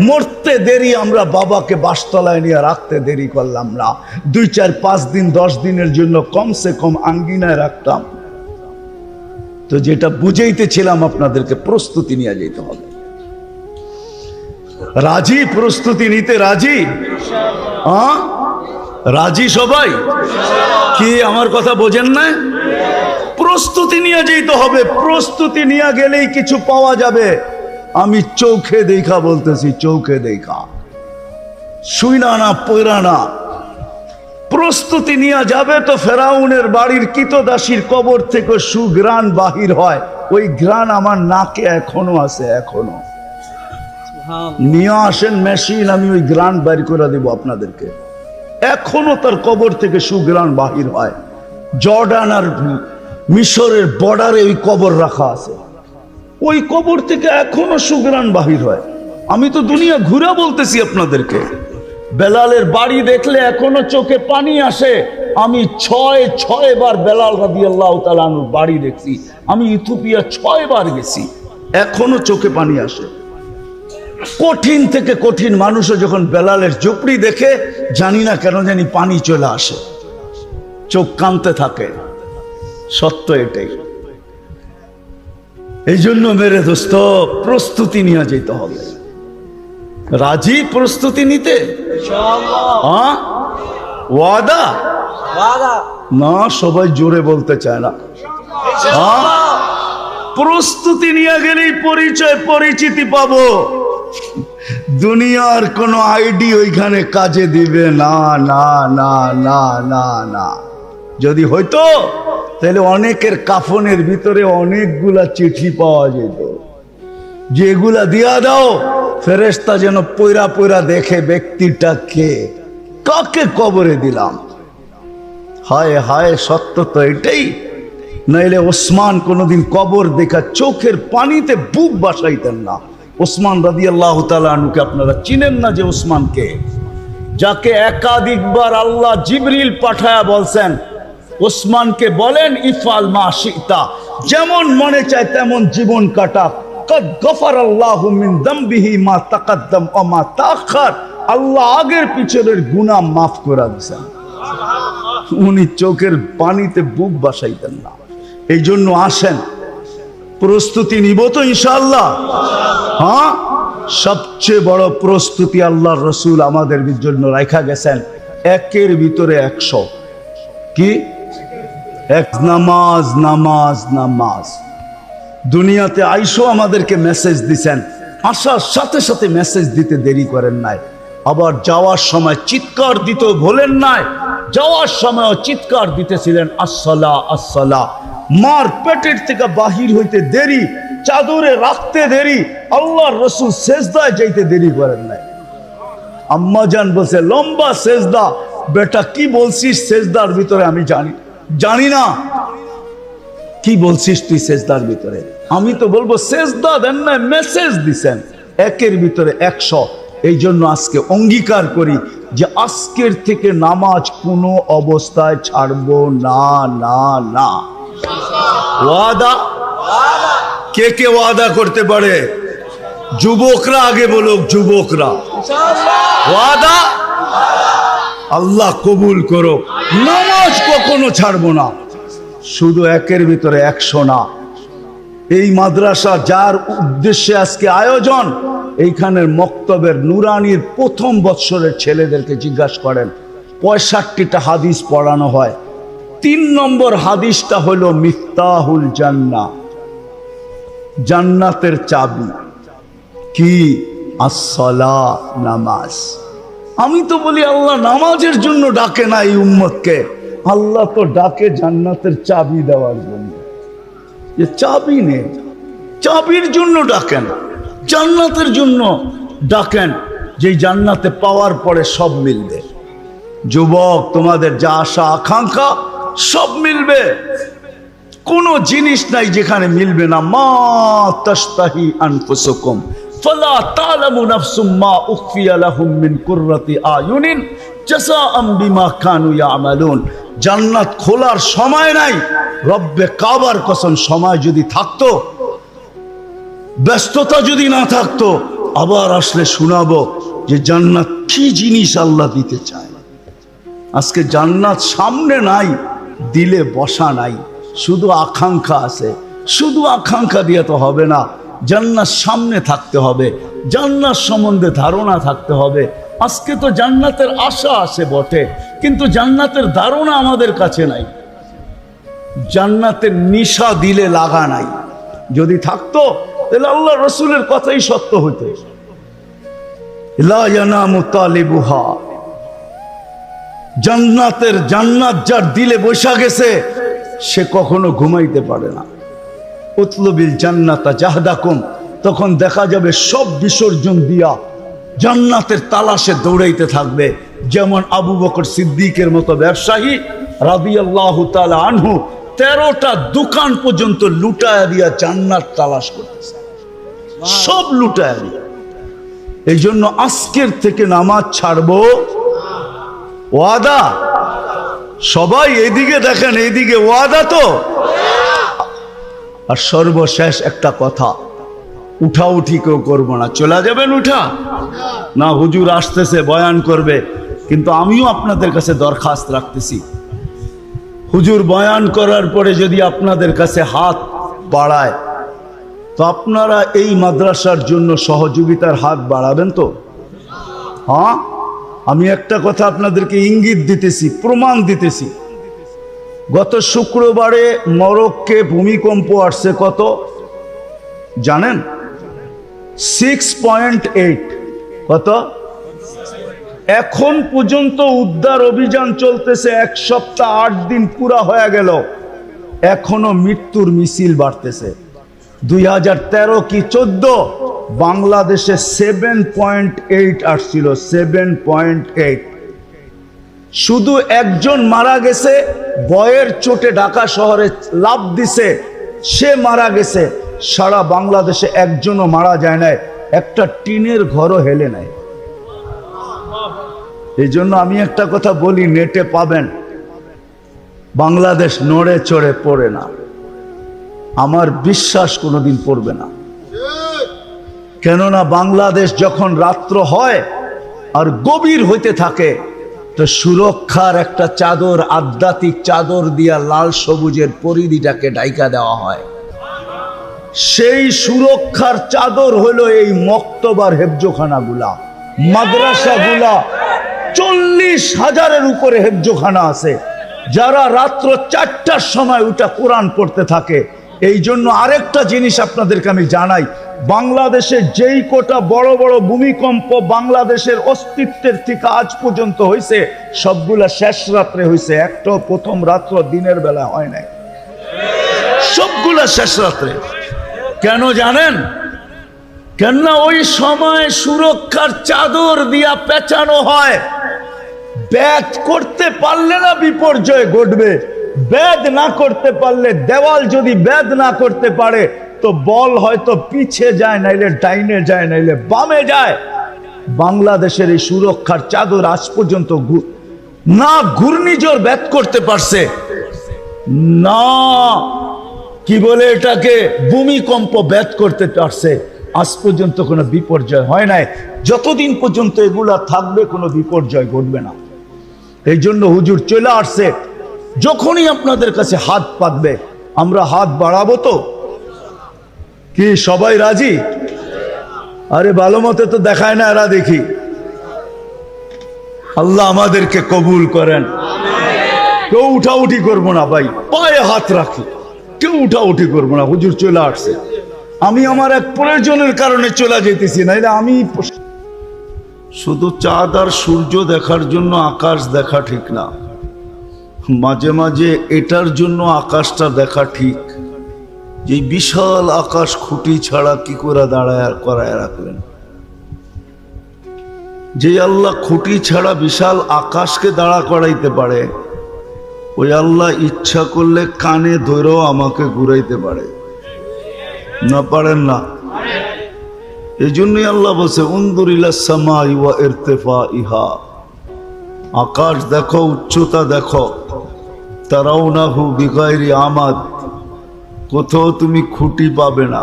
A: মরতে দেরি আমরা বাবাকে বাসতলায় নিয়ে রাখতে দেরি করলাম না। 2, 4, 5 দিন 10 দিনের জন্য কমসে কম আঙ্গিনায় রাখতাম। তো যেটা বুঝাইতেছিলাম আপনাদেরকে, প্রস্তুতি নিয়ে যেতে হবে। রাজি? প্রস্তুতি নিতে রাজি? রাজি সবাই? কি আমার কথা বোঝেন না? প্রস্তুতি নিয়ে যেতে হবে। প্রস্তুতি নিয়ে গেলেই কিছু পাওয়া যাবে। আমি চোখে দেখা বলতেছি, চোখে দেখা, শুইনা না পয়রা না। প্রস্তুতি নিয়ে যাবে তো ফেরাউনের বাড়ির কৃতদাসীর কবর থেকে সুঘ্রাণ বাহির হয়। ওই ঘ্রাণ আমার নাকে এখনো আছে, এখনো। নিয়ে আসেন মেশিন, আমি ওই ঘ্রাণ বাইর করে দেব আপনাদেরকে। এখনো তার কবর থেকে সুঘ্রাণ বাহির হয়। জর্ডান আর মিশরের বর্ডারে ওই কবর রাখা আছে, ওই কবর থেকে এখনো সুঘ্রাণ বাহির হয়। আমি তো দুনিয়া ঘুরে বলতেছি আপনাদেরকে। বেলালের বাড়ি দেখলে এখনো চোখে পানি আসে। আমি 6 বার বেলাল রাদিয়াল্লাহু তাআলা আনহুর বাড়ি দেখছি। আমি ইথিওপিয়া 6 বার গেছি, এখনো চোখে পানি আসে। কঠিন থেকে কঠিন মানুষও যখন বেলালের ঝুপড়ি দেখে, জানি না কেন জানি পানি চলে আসে, চোখ কাঁদতে থাকে। সত্য এটাই। এই জন্য মেরে দোস্ত, প্রস্তুতি নিয়ে যেতে হবে। রাজি প্রস্তুতি নিতে? ওয়াদা? না, সবাই জোরে বলতে চায় না। প্রস্তুতি নিয়ে গেলেই পরিচয় পরিচিতি পাবো। দুনিয়ার কোন আইডি ওইখানে কাজে দিবে না, না না না না না। যদি হইতো তাহলে অনেকের কাফনের ভিতরে অনেকগুলা চিঠি পাওয়া যেত, যেগুলা দিয়া দাও ফেরেশতা যেন পয়রা পয়রা দেখে ব্যক্তিটা কে, কাকে কবরে দিলাম। হায় হায়, সত্য তো এটাই। নইলে ওসমান কোনোদিন কবর দেখা চোখের পানিতে বুক বাসাইতেন না। ওসমান রাদিয়াল্লাহু তাআলা আনহুকে আপনারা চিনেন না? যে ওসমানকে, যাকে একাধিকবার আল্লাহ জিবরিল পাঠায়া বলছেন, ওসমানকে বলেন ইফআল মা শিতা, যেমন মনে চায় তেমন জীবন কাটা। কদ গফারাল্লাহু মিন যামবিহি মা তাকাদ্দাম ওয়া মা তাআখার, আল্লাহ আগের পিছনের গুনাহ মাফ করে দিয়েছেন। উনি চোখের পানিতে বুক বাসাইতেন না। এই জন্য আসেন, প্রস্তুতি নিব তো ইনশাআল্লাহ। হ্যাঁ, সবচেয়ে বড় প্রস্তুতি আল্লাহর রাসূল আমাদের জন্য রাখা গেছেন, একের ভিতরে 100। কি? এক, নামাজ নামাজ নামাজ। দুনিয়াতে আইসো আমাদেরকে মেসেজ দিছেন, আসার সাথে সাথে মেসেজ দিতে দেরি করেন নাই। আবার যাওয়ার সময় চিৎকার দিতে ভোলেন নাই। যাওয়ার সময় চিৎকার দিতেছিলেন আসসালা আসসালা। মার পেটের থেকে বাহির হইতে দেরি, চাদরে রাখতে দেরি, আল্লাহর রাসূল সেজদায় যাইতে দেরি করেন নাই। আম্মা জান বলছে লম্বা সেজদা। বেটা কি বলছিস সেজদার ভিতরে? আমি জানি না কি বলছিস তুই সেজদার ভিতরে। আমি তো বলবো সেজদা দেন না, মেসেজ দিছেন একের ভিতরে 100। এই জন্য আজকে অঙ্গীকার করি যে আজকের থেকে নামাজ কোনো অবস্থায় ছাড়বো না, না না। ওয়াদা? কে কে ওয়াদা করতে পারে? যুবকরা আগে বলুক, যুবকরা। ওয়াদা? আল্লাহ কবুল করো। নামাজ কখনো ছাড়বো না। শুধু একের ভিতরে 100 না। এই মাদ্রাসা যার উদ্দেশ্যে আজকে আয়োজন, এইখানের মক্তবের নুরানির প্রথম বৎসরের ছেলেদেরকে জিজ্ঞাসা করেন, 65টা হাদিস পড়ানো হয়। 3 নম্বর হাদিসটা হলো মিফতাহুল জান্নাহ, জান্নাতের চাবি। কি? আসসালাহ, নামাজ। আমি তো বলি আল্লাহ নামাজের জন্য ডাকে না এই উম্মতকে, আল্লাহ তো ডাকে জান্নাতের চাবি দেওয়ার জন্য। যে চাবি নেই, চাবির জন্য ডাকেন, জান্নাতের জন্য ডাকেন, যে জান্নাতে পাওয়ার পরে সব মিলবে। যুবক, তোমাদের যা আশা আকাঙ্ক্ষা সব মিলবে। কোনো জিনিস নাই যেখানে মিলবে না। মা তাশতাহি আনফুসুকুম ফালা তা'লামু নাফসুম মা উখফিয়া লাহুম মিন কুররাতি আয়ুনিন জাযাআম বিমা কানু ইয়ামালুন। জান্নাত খোলার সময় নাই। রব্বে কাবার কসম, সময় যদি থাকতো, ব্যস্ততা যদি না থাকতো, আবার আসলে শোনাবো যে জান্নাত কি জিনিস আল্লাহ দিতে চায়। আজকে জান্নাত সামনে নাই, দিলে বসা নাই, শুধু আকাঙ্ক্ষা আছে। শুধু আকাঙ্ক্ষা দিয়ে তো হবে না, জান্নাত সামনে থাকতে হবে, জান্নাত সম্বন্ধে ধারণা থাকতে হবে। আজকে তো জান্নাতের আশা আছে বটে, কিন্তু জান্নাতের ধারণা আমাদের কাছে নাই। জান্নাতের নিশা দিলে লাগা নাই। যদি থাকতো তাহলে আল্লাহ রসুলের কথাই সত্য হইত। লা ইয়ানামু তালিবুহা, জান্নাতের জান্নাত যার দিলে বসা গেছে সে কখনো ঘুমাইতে পারে না। উতলুবিল জান্নাতা জাহদাকুম, তখন দেখা যাবে সব বিসর্জন দিয়া জান্নাতের তালাশে দৌড়াইতে থাকবে। যেমন আবু বকর সিদ্দিকের মতো ব্যবসায়ী রাদিয়াল্লাহু তাআলা আনহু 13টা দোকান পর্যন্ত লুটায়া দিয়া জান্নাত তালাশ করতেছে, সব লুটায়া দিয়া। এই জন্য আজকের থেকে নামাজ ছাড়বো, ওয়াদা। সবাই এইদিকে দেখেন, এইদিকে ওয়াদা তো। আর সর্বশেষ একটা কথা, উঠাউঠি কেউ করবো না। চলে যাবেন উঠা না, হুজুর আসতেছে বয়ান করবে, কিন্তু আমিও আপনাদের কাছে দরখাস্ত রাখতেছি, হুজুর বয়ান করার পরে যদি আপনাদের কাছে হাত বাড়ায় তো আপনারা এই মাদ্রাসার জন্য সহযোগিতার হাত বাড়াবেন তো? হ্যাঁ, আমি একটা কথা আপনাদেরকে ইঙ্গিত দিতেছি, প্রমাণ দিতেছি। গত শুক্রবারে মরক্কে ভূমিকম্প আসছে, কত জানেন? 6.8। কত? এখন পর্যন্ত উদ্ধার অভিযান চলতেছে, 1 সপ্তাহ 8 দিন পুরা হয়ে গেল, এখনো মৃত্যুর মিছিল বাড়তেছে। 2013 কি 14 বাংলাদেশে 7.8 আসছিল, 7.8। শুধু একজন মারা গেছে, বয়ের চোটে ঢাকা শহরে লাফ দিছে, সে মারা গেছে। সারা বাংলাদেশে একজনও মারা যায় নাই, একটা টিনের ঘরও হেলে নাই। এই জন্য আমি একটা কথা বলি, নেটে পাবেন, বাংলাদেশ নড়ে চড়ে পড়ে না। আমার বিশ্বাস কোনোদিন পড়বে না। কেননা বাংলাদেশ যখন রাত্র হয় আর গভীর হইতে থাকে, তো সুরক্ষার একটা চাদর, আধ্যাত্মিক চাদর দিয়া লাল সবুজের পরিধিটাকে ঢাইকা দেওয়া হয়। সেই সুরক্ষার চাদর হলো এই মক্তবার হেফজোখানাগুলা, মাদ্রাসাগুলা। 40,000-এর উপরে হেফজোখানা আছে, যারা রাত্র 4টার সময় ওটা কোরআন পড়তে থাকে। এই জন্য আরেকটা জিনিস আপনাদেরকে আমি জানাই, বাংলাদেশে যেই কোটা বড় বড় ভূমিকম্প বাংলাদেশের অস্তিত্বের থেকে আজ পর্যন্ত হয়েছে, সবগুলা শেষ রাত্রে হয়েছে, একটাও প্রথম রাত্র দিনের বেলা হয় নাই, সবগুলা শেষ রাত্রে। কেন জানেন? কেননা ওই সময় সুরক্ষার চাদর দিয়া পেঁচানো হয়। ব্যাধ করতে পারলে না বিপর্যয় ঘটবে, ব্যাধ না করতে পারলে, দেওয়াল যদি ব্যাধ না করতে পারে তো বল হয়তো পিছে যায়, নাইলে ডাইনে যায়, নাইলে বামে যায়। বাংলাদেশের এই সুরক্ষার চাদর আজ পর্যন্ত না ঘূর্ণিঝড় ব্যাধ করতে পারছে, না কি বলে এটাকে ভূমিকম্প ব্যাধ করতে পারছে। আজ পর্যন্ত কোনো বিপর্যয় হয় নাই। যতদিন পর্যন্ত এগুলা থাকবে কোনো বিপর্যয় ঘটবে না। এই জন্য হুজুর চলে আসছে, যখনই আপনাদের কাছে হাত পাতবে আমরা হাত বাড়াবো তো। কি সবাই রাজি? আরে ভালো মতে তো দেখায় না এরা, দেখি। আল্লাহ আমাদেরকে কবুল করেন। কেউ উঠাউঠি করবো না ভাই, পায়ে হাত রাখি, কেউ উঠাউঠি করবো না। হুজুর চলে আসছে, আমি আমার এক প্রয়োজনের কারণে চলে যেতেছি, নাইলে আমি শুধু চাঁদ আর সূর্য দেখার জন্য আকাশ দেখা ঠিক না, মাঝে মাঝে এটার জন্য আকাশটা দেখা ঠিক। যে বিশাল আকাশ খুঁটি ছাড়া কি করে দাঁড়ায় করায় রাখলেন? যে আল্লাহ খুঁটি ছাড়া বিশাল আকাশকে দাঁড়া করাইতে পারে, ওই আল্লাহ ইচ্ছা করলে কানে ধরেও আমাকে ঘুরাইতে পারে না? পারেন না? এই জন্যই আল্লাহ বলছে উনদুর ইলাস সামাই ওয়া ইরতিফাইহা, আকাশ দেখো, উচ্চতা দেখো। তারাউনাহু বিগাইরি আমাদ, কোথাও তুমি খুঁটি পাবে না।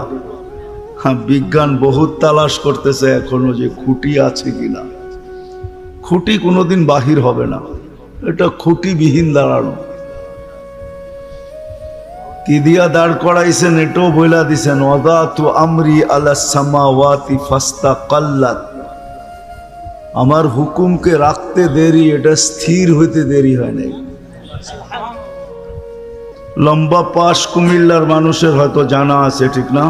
A: হ্যাঁ, বিজ্ঞান বহুত তালাশ করতেছে এখনো যে খুঁটি আছে কিনা। খুঁটি কোনোদিন বাহির হবে না, এটা খুঁটিবিহীন দাঁড়ানো। কি দিয়া দাঁড় করাইছেন এটাও বইলা দিছেন, ওয়াদাতু আমরি আলাস সামাওয়াতি ফাস্তাকাল্লাত, আমার হুকুমকে রাখতে দেরি, এটা স্থির হইতে দেরি হয় নাই। লম্বা পাশ কুমিল্লার মানুষের হয়তো জানা আছে, ঠিক না?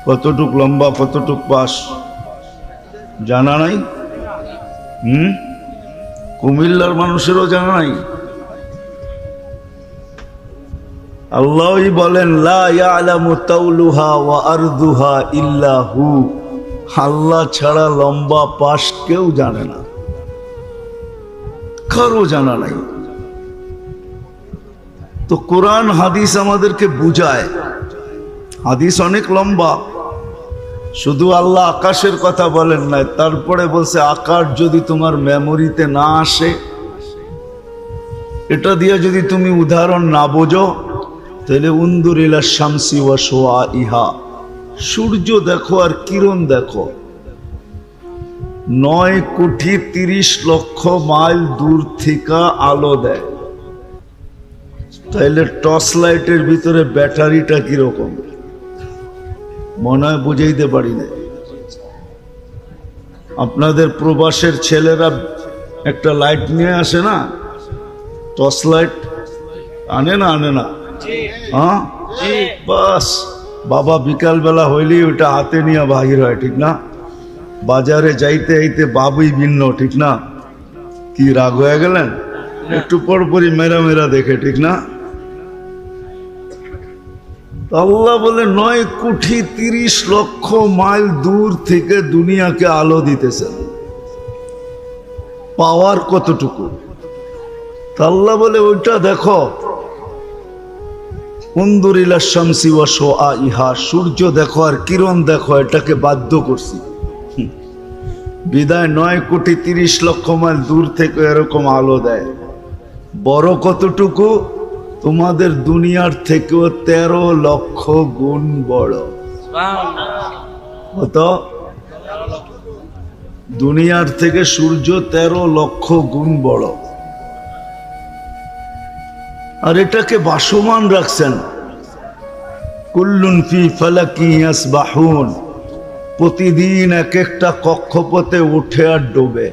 A: কতটুক লম্বা কতটুক পাশ জানা নাই? কুমিল্লার মানুষেরও জানা নাই। আল্লাহই বলেন লা ইয়ালামু তাওলুহা ওয়া আরদুহা ইল্লা হু, আল্লাহ ছাড়া লম্বা পাশ কেউ জানে না, কারো জানা নাই। তো কোরআন হাদিস আমাদেরকে বুঝায়, হাদিস অনেক লম্বা। শুধু আল্লাহ আকাশের কথা বলেন নাই, তারপরে বলছে আকাশ যদি তোমার মেমোরিতে না আসে, এটা দিয়ে যদি তুমি উদাহরণ না বোঝো, তাহলে উনদুর ইলা শামসি ওয়া শুআইহা, সূর্য দেখো আর কিরণ দেখো। 9,30,00,000 মাইল দূর থেকে আলো দেয়, তাইলে টর্চ লাইটের ভিতরে ব্যাটারিটা কিরকম মনে হয় বুঝাইতে পারি না। আপনাদের প্রবাসের ছেলেরা একটা লাইট নিয়ে আসে না, টর্চ লাইট আনে না? আনে না? হ্যাঁ, বাস বাবা বিকাল বেলা হইলেই ওইটা হাতে নিয়ে বাহির হয়, ঠিক না? বাজারে যাইতে যাইতে বাবুই ভিন্ন, ঠিক না? কি রাগ হয়ে গেলেন? একটু পরপরই মেরা মেরা দেখে, ঠিক না? আল্লাহ বলে 9,30,00,000 মাইল দূর থেকে দুনিয়াকে আলো দিতেছেন, পাওয়ার কতটুকু? আল্লাহ বলে ওইটা দেখো। উনদুর ইলা শামসি ওয়া শুআইহা, সূর্য দেখো আর কিরণ দেখো, এটাকে বাধ্য করছি। বিদায় 9,30,00,000 মাইল দূর থেকে এরকম আলো দেয়। বড় কতটুকু? তোমাদের দুনিয়ার থেকেও 13 লক্ষ গুণ বড়। কত? দুনিয়ার থেকে সূর্য 13 লক্ষ গুণ বড়। আর এটাকে ভাসমান রাখছেন। কুল্লুন ফি ফালাকি ইয়াসবাহুন, প্রতিদিন এক একটা কক্ষপথে উঠে আর ডোবে,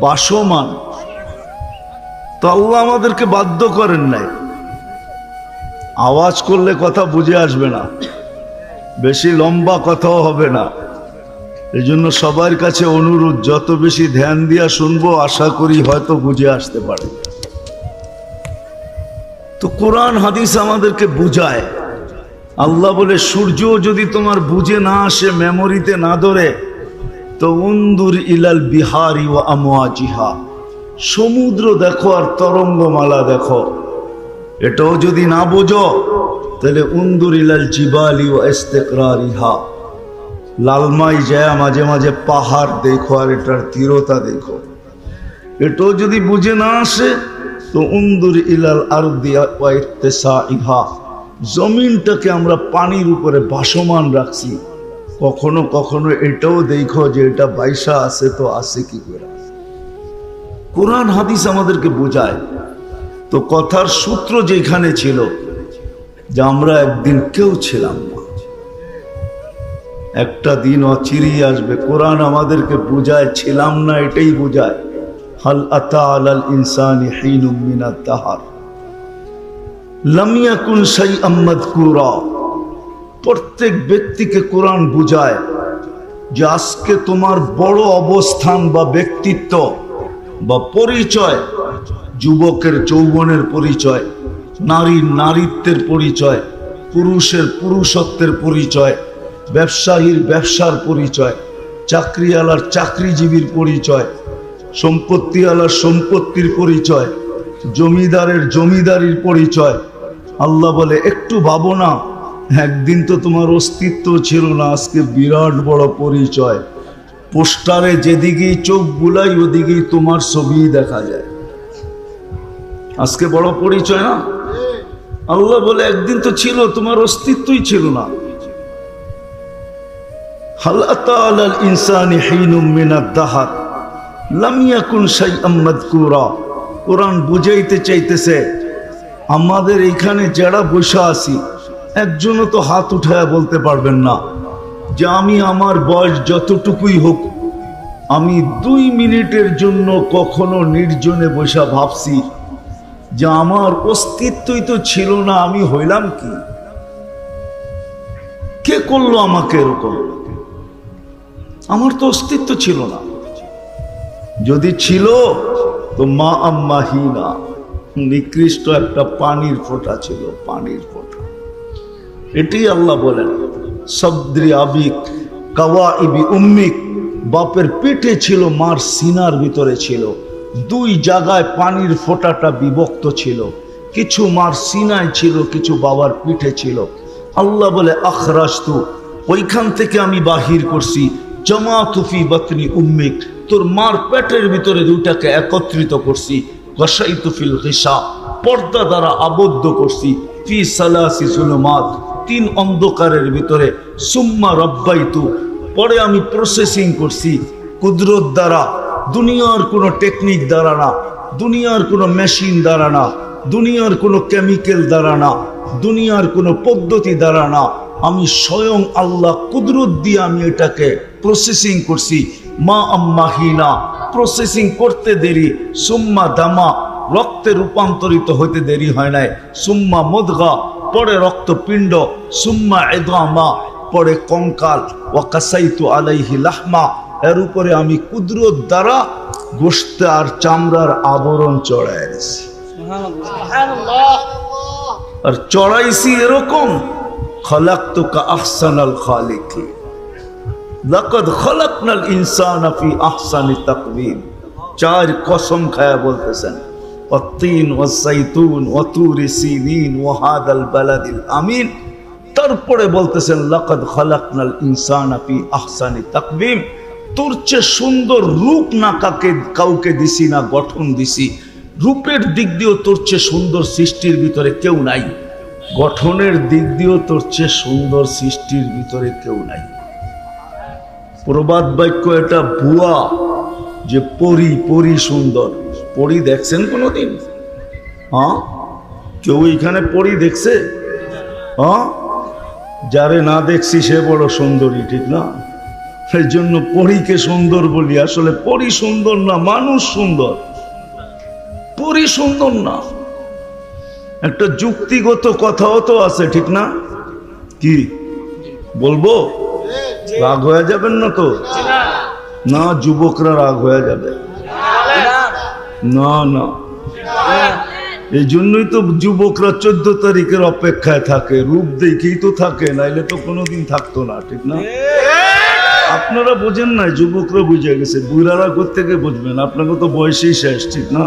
A: ভাসমান। তো আল্লাহ আমাদেরকে বাধ্য করেন নাই। আওয়াজ করলে কথা বুঝে আসবে না, বেশি লম্বা কথাও হবে না। এই জন্য সবার কাছে অনুরোধ, যত বেশি ধ্যান দিয়া শুনবো আশা করি হয়তো বুঝে আসতে পারে। তো কোরআন হাদিস আমাদেরকে বুঝায়। আল্লাহ বলে সূর্য যদি তোমার বুঝে না আসে, মেমোরিতে না ধরে, তো উনদুর ইলাল বিহারি ওয়া আমওয়াজিহা, সমুদ্র দেখো আর তরঙ্গমালা দেখো। এটাও যদি না বোঝো, তাহলে উনদুর ইলাল জিবালি ওয়া ইস্তিকরারিহা, লালমাই যায় মাঝে মাঝে পাহাড় দেখো আর এটার স্থিরতা দেখো। এটাও যদি বুঝে না আসে, তো উনদুর ইলাল আরদি ওয়া ইত্তিসাইহা, জমিনটাকে আমরা পানির উপরে ভাসমান রাখছি, কখনো কখনো এটাও দেখো যে এটা বাইসা আছে, তো আছে কি করে। কোরআন হাদিস আমাদেরকে বোঝায়। তো কথার সূত্র যেখানে ছিল যে আমরা একদিন কেউ ছিলাম না, একটা দিন অচিরেই আসবে। কোরআন আমাদেরকে বুঝায় ছিলাম না, এটাই বুঝায়। হাল আতা আলাল ইনসানি হিনুম মিনাদ দাহর লাম ইয়াকুন শাইআম মাযকুরা। প্রত্যেক ব্যক্তিকে কোরআন বুঝায় যে আজকে তোমার বড় অবস্থান বা ব্যক্তিত্ব বা পরিচয়, যুবকের যৌবনের পরিচয়, নারীর নারীত্বের পরিচয়, পুরুষের পুরুষত্বের পরিচয়, ব্যবসায়ীর ব্যবসার পরিচয়, চাকরিওয়ালার চাকরিজীবীর পরিচয়, সম্পত্তিওয়ালার সম্পত্তির পরিচয়, জমিদারের জমিদারির পরিচয়। আল্লাহ বলে একটু ভাবো না, একদিন তো তোমার অস্তিত্ব ছিল না, আজকে বিরাট বড় পরিচয়। পোস্টারে যেদিকেই চোখ বুলাই ওদিকেই তোমার ছবি দেখা যায়। আজকে বড় পরিচয় না? আল্লাহ বলে একদিন তো ছিল, তোমার অস্তিত্বই ছিল না। হাল আতা আলাল ইনসানি হিনুম মিনাদ দাহর লাম ইয়াকুন শাইআম মাযকুরা। কোরআন বুঝাইতে চাইতেছে, আমাদের এখানে যারা বসে আছি একজনও তো হাত উঠায় বলতে পারবেন না যে আমি আমার বয়স যতটুকুই হোক, আমি 2 মিনিটের জন্য কখনো নির্জনে বসে ভাবছি যে আমার অস্তিত্বই তো ছিল না, আমি হইলাম কি? কে করলো আমাকে এরকম? আমার তো অস্তিত্ব ছিল না। যদি ছিল তো মা আম্মাহিনা, নিকৃষ্ট একটা পানির ফোঁটা ছিল, পানির ফোঁটা। এটি আল্লাহ বলেন, সবদ্রি আবিক কাওয়াইবি উম্মিক, বাপের পেটে ছিল, মার সিনার ভিতরে ছিল। 2 জায়গায় পানির ফোঁটাটা বিভক্ত ছিল, কিছু মার সিনায় ছিল, কিছু বাবার পিঠে ছিল। আল্লাহ বলে আখরাজতু, ওইখান থেকে আমি বাহির করছি, জামাতু ফি বাতনি উম্মিক, তোর মার পেটের ভিতরে 2টাকে একত্রিত করছি। গাশাইতু ফিল গিশা, পর্দা দ্বারা আবদ্ধ করছি। ফি সালাসি যুলুমাত, 3 অন্ধকারের ভিতরে। সুম্মা রাব্বাইতু, পরে আমি প্রসেসিং করছি কুদরত দ্বারা, দুনিয়ার কোনো টেকনিক দ্বারা না, দুনিয়ার কোনো মেশিন দ্বারা না, দুনিয়ার কোনো কেমিক্যাল দ্বারা না, দুনিয়ার কোনো পদ্ধতি দ্বারা না, আমি স্বয়ং আল্লাহ কুদরত দিয়ে আমি এটাকে প্রসেসিং করছি। মা আম্মাহিনা, প্রসেসিং করতে দেরি। সুম্মা দামা, রক্তে রূপান্তরিত হইতে দেরি হয় নাই। সুম্মা মুদগা, পরে রক্তপিণ্ড। সুম্মা ইদামা, পরে কঙ্কাল। ওয়া কাসাইতু আলাইহি লাহমা, এর উপরে আমি কুদরত দ্বারা গোশত আর চামড়ার আবরণ চড়াই দিছি। আর চড়াইছি এরকম, খালাকতুকা আহসানাল খালিকিন, লাকাদ খালাকনাল ইনসানা ফি আহসানি তাকওয়িম। 4 কসম খায়া বলতেছেন, ওয়াত্তিন ওয়াসাইতুন ওয়াতুরি সিনিন ওয়া হাদাল বালাদিল আমিন। তারপরে বলতেছেন লাকাদ খালাকনাল ইনসানা ফি আহসানি তাকওয়িম, তোর চেয়ে সুন্দর রূপ না কাউকে দিছি না, গঠন দিছি। রূপের দিক দিয়েও তোর চেয়ে সুন্দর সৃষ্টির ভিতরে কেউ নাই, গঠনের দিক দিয়েও তোর চেয়ে সুন্দর সৃষ্টির ভিতরে কেউ নাই। প্রবাদ বাক্য এটা ভুয়া যে পরি সুন্দর। পরি দেখছেন কোনোদিন? হ্যাঁ, কেউ এখানে পরি দেখছে? হ্যাঁ, যারে না দেখছি সে বড় সুন্দরী, ঠিক না? সেই জন্য পরীকে সুন্দর বলি, আসলে পরি সুন্দর না, মানুষ সুন্দর, পরি সুন্দর না। একটা যুক্তিগত কথাও তো আছে, ঠিক না? কি বলবো? রাগ হয়ে যাবেন না তো? না, যুবকরা রাগ হয়ে যাবে না, না। এই জন্যই তো যুবকরা 14 তারিখের অপেক্ষায় থাকে, রূপ দেখেই তো থাকে, নাইলে তো কোনোদিন থাকতো না, ঠিক না? আপনারা বোঝেন না, যুবকরা বুঝে গেছে, বুড়ারা কোত্থেকে বুঝবেন? আপনাকে তো বয়সেই শেষ, ঠিক না?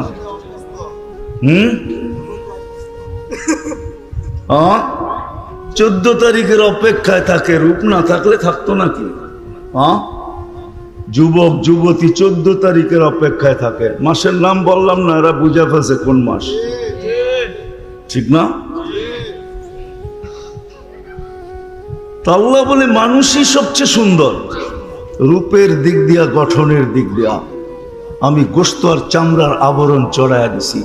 A: 14 তারিখের অপেক্ষায় থাকে, রূপ না থাকলে থাকতো নাকি? যুবক যুবতী 14 তারিখের অপেক্ষায় থাকে। মাসের নাম বললাম না, এরা বুঝে ফেলছে কোন মাস, ঠিক না? আল্লাহ বলে মানুষই সবচেয়ে সুন্দর, রূপের দিক দিয়া, গঠনের দিক দিয়া আমি গোশত আর চামড়ার আবরণ চড়াইয়া দিছি।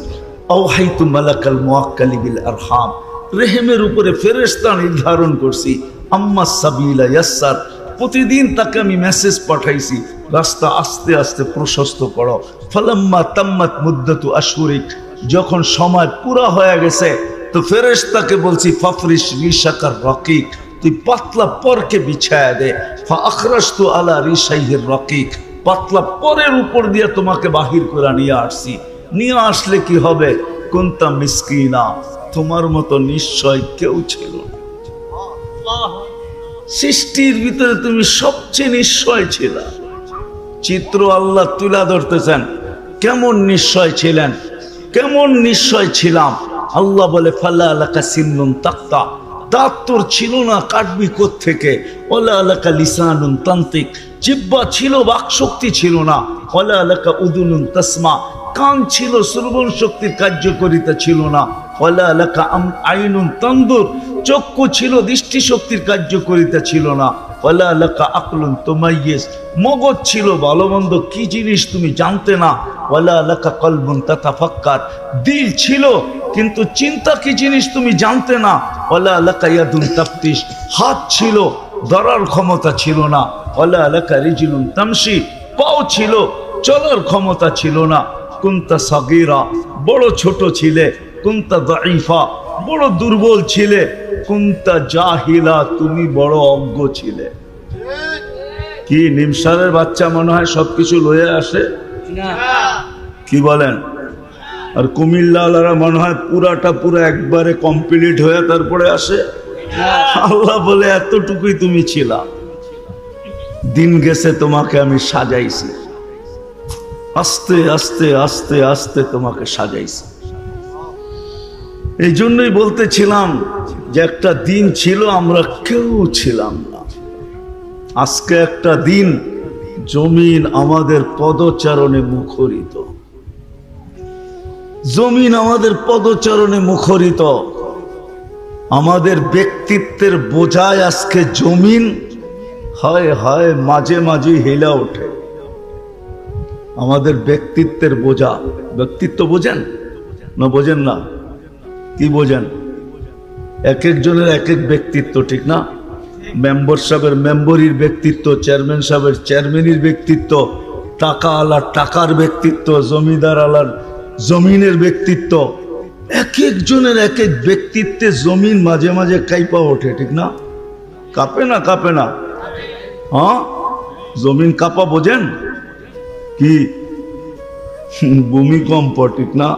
A: আওহাইতু মালাকাল মুআক্কালি বিল আরহাম, রেহেমের উপরে ফেরেশতা নির্ধারণ করছি। আম্মা সাবিলা ইয়াসসার, প্রতিদিন তাকে আমি মেসেজ পাঠাইছি, রাস্তা আস্তে আস্তে প্রশস্ত করো। ফালাম্মা তাম্মাত মুদ্দাতু আশহুরিক, যখন সময় পুরা হয়ে গেছে তো ফেরেশতাকে বলছি ফাফরিশ রিশাকার রাকিক, তুই পাতলা পরকে বিছায়া দে। ফা আখরাজতু আলা রিশাইহির রাকিক, পাতলা পরের উপর দিয়ে তোমাকে বাহির করে নিয়ে আসছি। নিয়ে আসলে কি হবে? কুনতা মিসকিনা, তোমার মতো নিশ্চয় কেউ ছিল না। সৃষ্টির ভিতরে তুমি সবচেয়ে নিশ্চয় ছিল। চিত্র আল্লাহ তুলা ধরতেছেন, কেমন নিশ্চয় ছিলেন, কেমন নিশ্চয় ছিলাম। আল্লাহ বলে ফালা আলাকা সিন্নুন তাক্তা, দাঁত তোর ছিল না, কাটবি কোত্থেকে? ওলা আলাকা লিসানুন তান্তিক, জিহ্বা ছিল, বাকশক্তি ছিল না। ওলা আলাকা উদুনুন তাসমা, কান ছিল, শ্রবণ শক্তির কার্যকারিতা ছিল না। ওয়ালা লাকা আইনুন তানদুর, চক্ষু ছিল, দৃষ্টি শক্তির কার্যকারিতা ছিল না। ওয়ালা লাকা আকলুন তুমাইয়িজ, মগজ ছিল, ভালো মন্দ কি জিনিস তুমি জানতে না। ওয়ালা লাকা কলবুন তাতাফাক্কার, দিল ছিল কিন্তু চিন্তা কি জিনিস তুমি জানতে না। ওয়ালা লাকা ইয়াদুন তাফতিশ, হাত ছিল, ধরার ক্ষমতা ছিল না। ওয়ালা লাকা রিজলুন তামশি, পাও ছিল, চলার ক্ষমতা ছিল না। কুনতা সাগীরা, বড় ছোট ছিলে। কুনতা দাঈফা, বড় দুর্বল ছিলে। কুনতা জাহিলা, তুমি বড় অজ্ঞ ছিলে। কি নিমসারের বাচ্চা মনে হয় সবকিছু লয়ে আসে? কি বলেন? আর কুমিল্লাওয়ালারা মনে হয় পুরা একবারে কমপ্লিট হয়ে তারপরে আসে। আল্লাহ বলে এতটুকুই তুমি ছিলা, দিন গেছে তোমাকে আমি সাজাইছি, আস্তে আস্তে আস্তে আস্তে তোমাকে সাজাইছি। এই জন্যই বলতেছিলাম যে একটা দিন ছিল আমরা কেউ ছিলাম না। আজকে একটা দিন জমিন আমাদের পদচারণে মুখরিত, জমিন আমাদের পদচারণে মুখরিত। আমাদের ব্যক্তিত্বের বোঝায় আজকে জমিন হায় হায় মাঝে মাঝে হেলা ওঠে। আমাদের ব্যক্তিত্বের বোঝা, ব্যক্তিত্ব বোঝেন না? বোঝেন না? কি বোঝেন? এক একজনের এক এক ব্যক্তিত্ব, ঠিক না? মেম্বার সাহেবের মেম্বরির ব্যক্তিত্ব, চেয়ারম্যান সাহেবের চেয়ারম্যানের ব্যক্তিত্ব, টাকা আলার টাকার ব্যক্তিত্ব, জমিদার আলার জমিনের ব্যক্তিত্ব। এক একজনের এক এক ব্যক্তিত্বে জমিন মাঝে মাঝে কাঁপা ওঠে, ঠিক না? কাঁপে না? কাঁপে না? হ্যাঁ, জমিন কাঁপা বোঝেন কি? ভূমিকম্প, ঠিক না?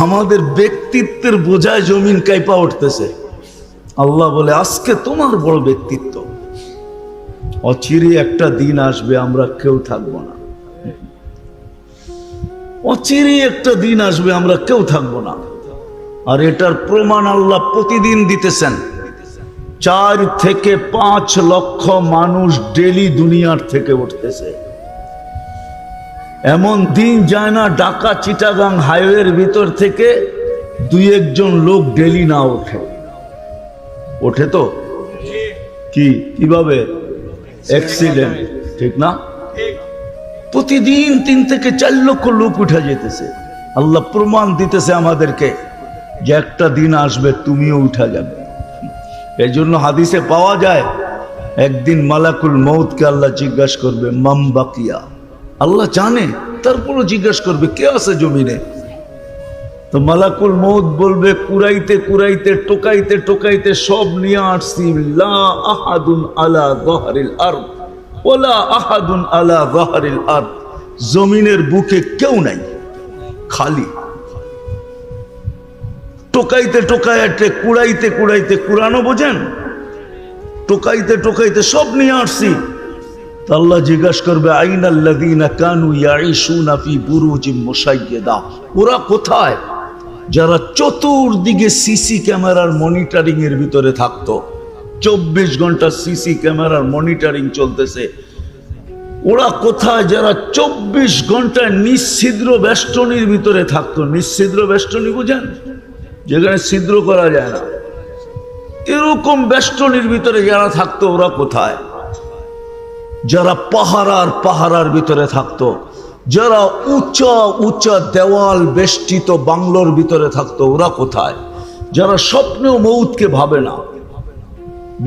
A: আমাদের ব্যক্তিত্বের বোঝায় জমিন কাঁপা উঠতেছে। আল্লাহ বলে আজকে তোমার বড় ব্যক্তিত্ব, অচিরে একটা দিন আসবে আমরা কেউ থাকবো না। অচিরে একটা দিন আসবে আমরা কেউ থাকবো না। আর এটার প্রমাণ আল্লাহ প্রতিদিন দিতেছেন। 4 থেকে 5 লক্ষ মানুষ ডেলি দুনিয়ার থেকে উঠতেছে। এমন দিন যায় না ঢাকা চিটাগাং হাইওয়ের ভিতর থেকে 2-1 জন লোক ডেলি না ওঠে। ওঠে তো? কি কিভাবে? অ্যাক্সিডেন্ট, ঠিক না? প্রতিদিন 3 থেকে 4 লক্ষ লোক উঠে যেতেছে। আল্লাহ প্রমাণ দিতেছে আমাদেরকে যে একটা দিন আসবে তুমিও উঠা যাবে। এই জন্য হাদিসে পাওয়া যায় একদিন মালাকুল মউতকে আল্লাহ জিজ্ঞাসা করবে মাম বাকিয়া। আল্লাহ জানে, তারপরও জিজ্ঞাসা করবে কে আছে জমিনে। তো মালাকুল মউত বলবে কুরাইতে কুরাইতে টোকাইতে টোকাইতে সব নিয়ে আসছি। লা আহাদুন আলা যাহরিল আরদ ওয়ালা আহাদুন আলা যাহরিল আরদ, জমিনের বুকে কেউ নাই, খালি। টোকাইতে টোকাইতে কুড়াইতে কুড়াইতে, কুড়ানো বোঝেন? টোকাইতে টোকাইতে সব নিয়ে আসছি। আল্লাহ জিজ্ঞাসা করবে আইনাল্লাযীনা কানু ইয়াঈশুনা ফি বুরুজিম মুশাইয়্যাদা, ওরা কোথায় যারা চতুর্দিকে সিসি ক্যামেরার মনিটরিং এর ভিতরে থাকতো। 24 ঘন্টা সিসি ক্যামেরার মনিটরিং চলতেছে। ওরা কোথায় যারা 24 ঘন্টা নিশ্ছিদ্র বেষ্টনীর ভিতরে থাকতো। নিশ্ছিদ্র বেষ্টনী বুঝেন? যেখানে ছিদ্র করা যায় না, এরকম বেষ্টনীর ভিতরে যারা থাকতো ওরা কোথায়? যারা পাহারার ভিতরে থাকতো, যারা উঁচা উঁচা দেওয়াল বেষ্টিত বাংলোর ভিতরে থাকতো ওরা কোথায়? যারা স্বপ্নেও মউতকে ভাবে না।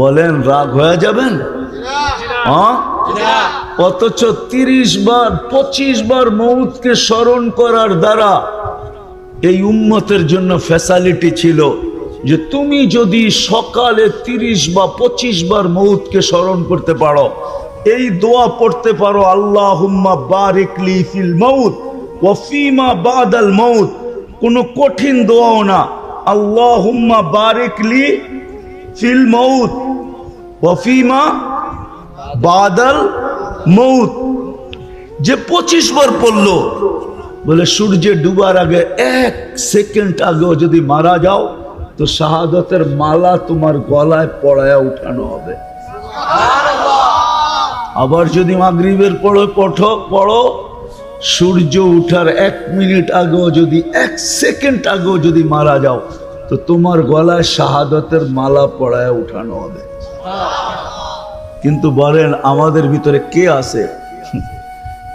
A: বলেন রাগ হয়ে যাবেন? হ্যাঁ, অথচ 30 বার 25 বার মউতকে স্মরণ করার দ্বারা এই উম্মতের জন্য ফ্যাসিলিটি ছিল যে তুমি যদি সকালে 30 বা 25 বার মউতকে স্মরণ করতে পারো, এই দোয়া পড়তে পারো আল্লাহুম্মা বারিক লি ফিল মাউত ওয়া ফিমা বাদাল মাউত, কোনো কঠিন দোয়াও না। আল্লাহুম্মা বারিক লি ফিল মাউত ওয়া ফিমা বাদাল মাউত, যে 25 বার পড়লো, বলে সূর্যে ডুবার আগে 1 সেকেন্ড আগেও যদি মারা যাও তো শাহাদাতের মালা তোমার গলায় পড়ায়া উঠানো হবে। আবার যদি মাগরিবের পড়ো সূর্য উঠার 1 মিনিট আগেও যদি 1 সেকেন্ড আগেও যদি মারা যাও তো তোমার গলায় শাহাদাতের মালা পড়ায় উঠানো হবে। কিন্তু বলেন আমাদের ভিতরে কে আছে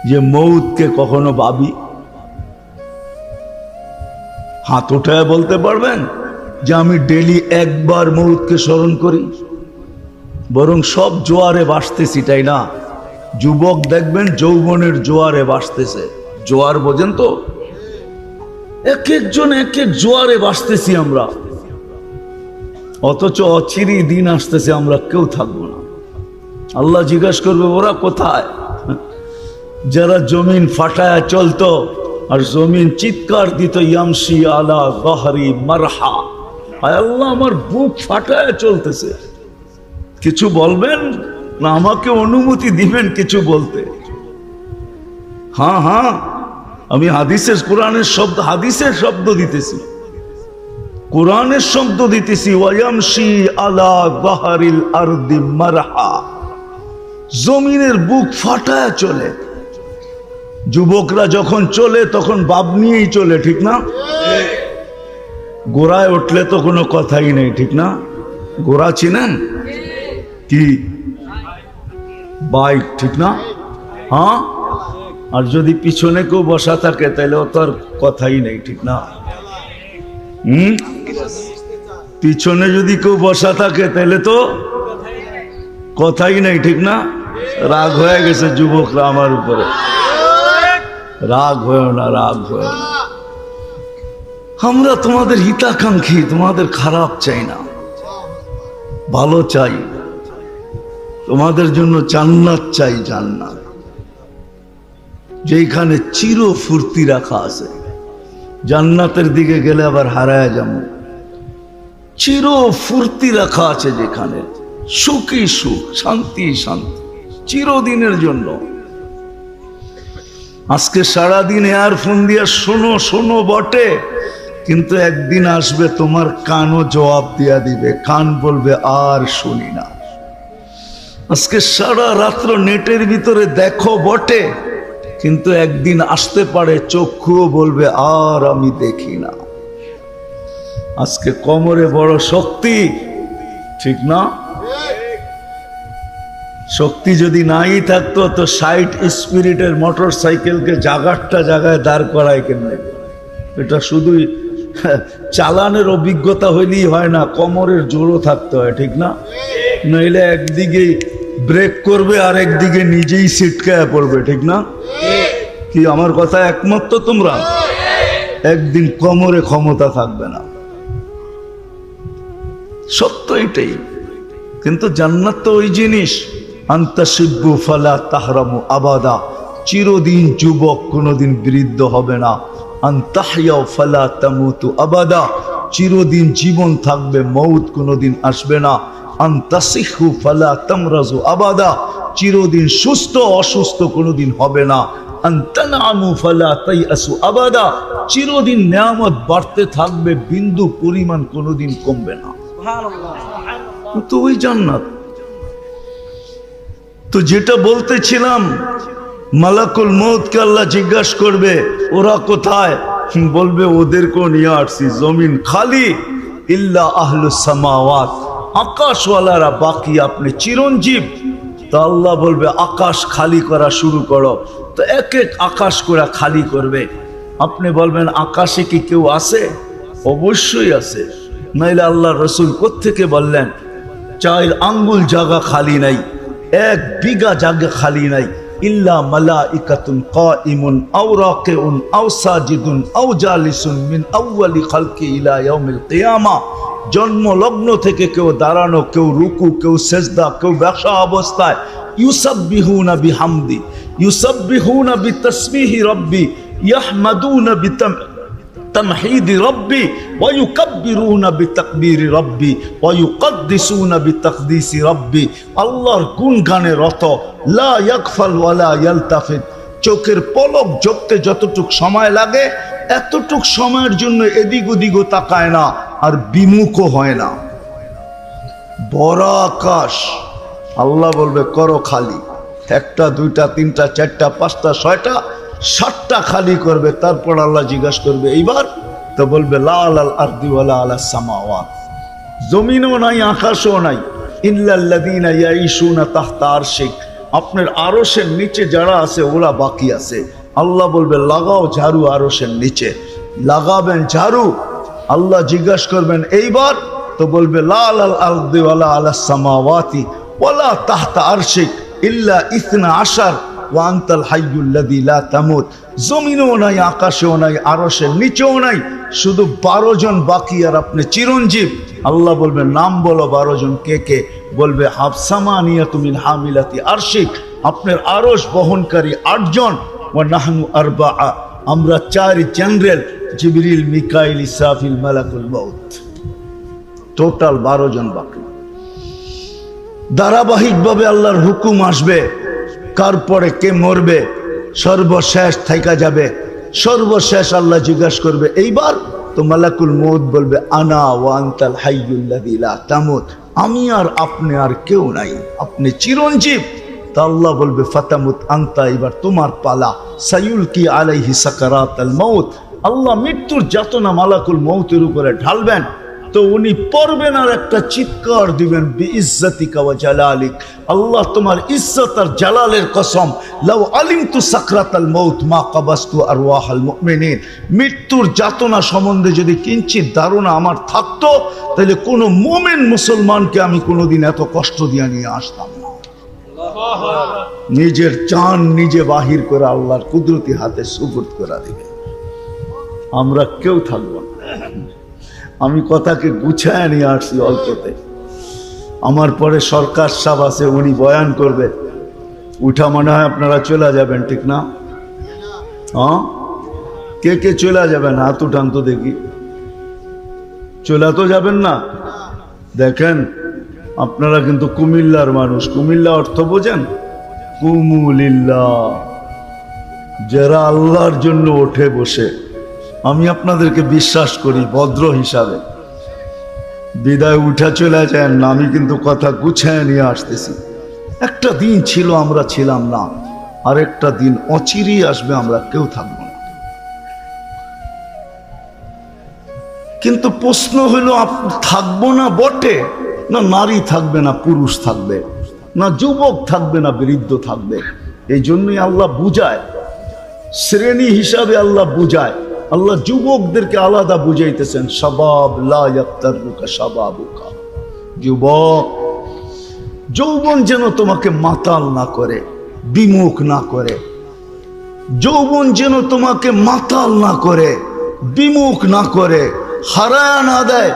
A: যে মৌতকে কখনো ভাবি? হাত উঠায় বলতে পারবেন যে আমি ডেলি একবার মৌতকে স্মরণ করি? বরং সব জোয়ারে ভাসতেছি, তাই না? যুবক দেখবেন যৌবনের জোয়ারে ভাসতেছে। জোয়ার বোঝেন তো? এক একজন এক এক জোয়ারে ভাসতেছি আমরা, অথচ অচিরেই দিন আসতেছে আমরা কেউ থাকবো না। আল্লাহ জিজ্ঞাসা করবে ওরা কোথায়? যারা জমিন ফাটায় চলতো আর জমিন চিৎকার দিত ইয়ামশি আলা গহরি মারহা, আয় আল্লাহ আমার বুক ফাটায় চলতেছে, কিছু বলবেন না আমাকে অনুমতি দিবেন কিছু বলতে? হ্যাঁ হ্যাঁ, আমি হাদিসের হাদিসের শব্দ দিতেছি, কোরআনের শব্দ দিতেছি। ওয়ায়ামশি আলা গহরিল আরদি মারহা, জমিনের বুক ফাটায় চলে। যুবকরা যখন চলে তখন বাপ নিয়েই চলে, ঠিক না? ঘোড়ায় উঠলে তো কোনো কথাই নেই, ঠিক না? ঘোড়া চিনেন কি? বাইক, ঠিক না? হ্যাঁ, আর যদি পিছনে কেউ বসা থাকে তাহলে ও তো আর কথাই নেই, ঠিক না? পিছনে যদি কেউ বসা থাকে তাহলে তো কথাই নেই, ঠিক না? রাগ হয়ে গেছে যুবকরা আমার উপরে। রাগ হয়েও না, রাগ হয়েও না। আমরা তোমাদের হিতাকাঙ্ক্ষী, তোমাদের খারাপ চাই না, ভালো চাই। তোমাদের জন্য জান্নাত চাই, জান্নাত যেখানে চির ফুর্তি রাখা আছে। জান্নাতের দিকে গেলে আবার হারায় যাবো। চির ফুর্তি রাখা আছে যেখানে, সুখই সুখ, শান্তি শান্তি, চিরদিনের জন্য। আজকে সারাদিন এয়ারফোন দিয়ে শোনো শোনো বটে, কিন্তু একদিন আসবে তোমার কানও জবাব দিয়া দিবে, কান বলবে আর শুনি না। আজকে সারা রাত্র নেটের ভিতরে দেখো বটে, কিন্তু একদিন আসতে পারে চক্ষুও বলবে আর আমি দেখি না। আজকে কোমরে বড় শক্তি, ঠিক না? শক্তি যদি নাই থাকতো তো 60 স্পিরিটের মোটর সাইকেলকে জায়গাটা জায়গায় দাঁড় করায় কেমনে? এটা শুধুই চালানের অভিজ্ঞতা হইলেই হয় না, কোমরের জোরও থাকতে হয়, ঠিক না? নইলে একদিকে ব্রেক করবে আর একদিকে নিজেই সিটকায় পড়বে, ঠিক না? কি আমার কথা একমত তো তোমরা? একদিন কোমরে ক্ষমতা থাকবে না, সত্য এটাই। কিন্তু জান্নাত তো ওই জিনিস, আন্তাসিব্বু ফালা তাহরামু আবাদা, চিরদিন যুবক কোনোদিন বৃদ্ধ হবে না। আনতাহইয়াও ফালা তামুতু আবাদা, চিরদিন জীবন থাকবে, মৌত কোনোদিন আসবে না। আনতাসিহু ফালা তামরাজু আবাদা, চিরদিন সুস্থ অসুস্থ কোনোদিন হবে না। আনতানামু ফালা তাইয়াসু আবাদা, চিরদিন নিয়ামত বাড়তে থাকবে, বিন্দু পরিমাণ কোনোদিন কমবে না। তো ওই জান্নাত। তো যেটা বলতেছিলাম, মালাকুল মউতকে আল্লাহ জিজ্ঞাসা করবে ওরা কোথায়? বলবে ওদেরকেও নিয়ে আসছি, জমিন খালি, ইল্লা আহলুস সামাওয়াত, আকাশওয়ালারা বাকি, আপনি চিরঞ্জীব। তো আল্লাহ বলবে আকাশ খালি করা শুরু করো। তো এক এক আকাশ করে খালি করবে। আপনি বলবেন আকাশে কি কেউ আছে? অবশ্যই আছে, নাইলে আল্লাহ রসুল কোত্থেকে বললেন 4 আঙ্গুল জায়গা খালি নাই, 1 বিঘা জায়গা খালি নাই। ইল্লা মালাইকাতুন কাইমুন আও রাকিউন আও সাজিদুন আও জালিসুন মিন আউয়ালি খালকি ইলা ইয়াউমিল কিয়ামা, জন্ম লগ্ন থেকে কেউ দাঁড়ানো, কেউ রুকু, কেউ সেজদা, কেউ বসা অবস্থায়, ইউসাব্বিহুনা বিহামদি, ইউসাব্বিহুনা বিতাসবিহি রব্বি, ইয়াহমাদুনা বিতামহিদি রব্বি, ওয়া ইউকাব্বিরুনা বিতাকবীরি রব্বি, ওয়া ইউকদ্দিসুনা বিতাকদিসি রব্বি। আল্লাহর গুণগানে রত, লা ইয়াগফাল ওয়ালা ইয়ালতাফিত, চোখের পলক ঝপতে যতটুক সময় লাগে এতটুক সময়ের জন্য এদিক ওদিকও তাকায় না, আর বিমুখও হয় না। বড় আকাশ, আল্লাহ বলবে করো খালি, 1টা 2টা 3টা 4টা 5টা 6টা, 7টা খালি করবে, তারপর আল্লাহ জিজ্ঞাসা করবে এইবার, তো বলবে লা আলাল আরদি ওয়ালা আলাস সামাওয়াত, জমিনও নাই আকাশও নাই, ইল্লাল্লাযীনা ইয়াঈশুনা তাহতা আরশিক, আপনার আরশের নিচে যারা আছে ওরা বাকি আছে। আল্লাহ বলবে লাগাও ঝাড়ু আরশের নিচে, লাগাবেন ঝাড়ু, আল্লাহ জিজ্ঞাসা করবেন এইবার, তো বলবে লা আলাল আরদি ওয়ালা আলাস সামাওয়াতি ওয়ালা তাহতা আরশিক ইল্লা 12 ওয়া আনতাল হাইয়ুল্লাযী লা তামুত, জমিনও নাই আকাশেও নাই আরশের নিচেও নাই, শুধু 12 জন বাকি আর আপনি চিরঞ্জীব। আল্লাহ বলবে নাম বলো 12 জন কে কে? বলবে হাফসামানিয়াতু মিন হামিলাতি আরশিক, আপনার আরশ বহনকারী 8 জন, ওয়া নাহনু আরবাআ, আমরা 4 জেনারেল, জিবরিল মিকাইল ইসরাফিল মালাকুল মউত, টোটাল 12 জন বাকি। ধারাবাহিকভাবে আল্লাহর হুকুম আসবে, কার পরে কে মরবে, সর্বশেষ থাইকা যাবে, সর্বশেষ আল্লাহ জিজ্ঞাসা করবে এইবার, তো মালাকুল মউত বলবে আনা ওয়া আনতাল হাইয়ুল্লাযী লা তামুত, আমি আর আপনি আর কেউ নাই, আপনি চিরঞ্জীব। তা আল্লাহ বলবে ফাতামুত আনতা, এবার তোমার পালা, সায়ুলকি আলাইহি সাকারাতাল মউত, আল্লাহ মৃত্যুর যাতনা মালাকুল মউতের উপরে ঢালবেন, তো উনি পড়বেন আর একটা চিৎকার দিবেন বিইজ্জাতিকা ওয়া জালালিক, আল্লাহ তোমার ইজ্জত আর জালালের কসম, লাউ আলিমতু সাকরাতাল মউত মা কাবাসতু আরওয়াহাল মুমিনিন, মৃত্যুর যাতনা সম্বন্ধে যদি কিঞ্চিত ধারণা আমার থাকতো, তাহলে কোনো মুমিন মুসলমানকে আমি কোনোদিন এত কষ্ট দিয়ে নিয়ে আসতাম না। নিজের চান নিজে বাহির করে আল্লাহর কুদরতি হাতে সুপুর্দ করে দিবে, আমরা কেউ থাকবো না। আমি কথাকে গুছায় নিয়ে আসছি অল্পতে। আমার পরে সরকার সাহেব আছে, উনি বয়ান করবে, উঠা মনে হয় আপনারা চলে যাবেন, ঠিক না? হ্যাঁ, কে কে চলে যাবেন? হাত উঠান তো দেখি। চলে তো যাবেন না? দেখেন আপনারা কিন্তু কুমিল্লার মানুষ, কুমিল্লা অর্থ বোঝেন? কুমুলিল্লাহ, যারা আল্লাহর জন্য ওঠে বসে। আমি আপনাদেরকে বিশ্বাস করি ভদ্র হিসাবে, বিদায় উঠা চলে যায় না, আমি কিন্তু কথা গুছায় নিয়ে আসতেছি। একটা দিন ছিল আমরা ছিলাম না, আর একটা দিন অচিরেই আসবে আমরা কেউ থাকবো না। কিন্তু প্রশ্ন হলো থাকবো না বটে, না নারী থাকবে না পুরুষ থাকবে, না যুবক থাকবে না বৃদ্ধ থাকবে। এই জন্যই আল্লাহ বুঝায়, শ্রেণী হিসাবে আল্লাহ বুঝায়। আল্লাহ যুবকদেরকে আলাদা বুঝাইতেছেন, শাবাব লা ইয়াক্তারুকা শাবাবুকা, যুবক যৌবন যেন তোমাকে মাতাল না করে, বিমুখ না করে, যৌবন যেন তোমাকে মাতাল না করে, বিমুখ না করে, হারায়া না দেয়।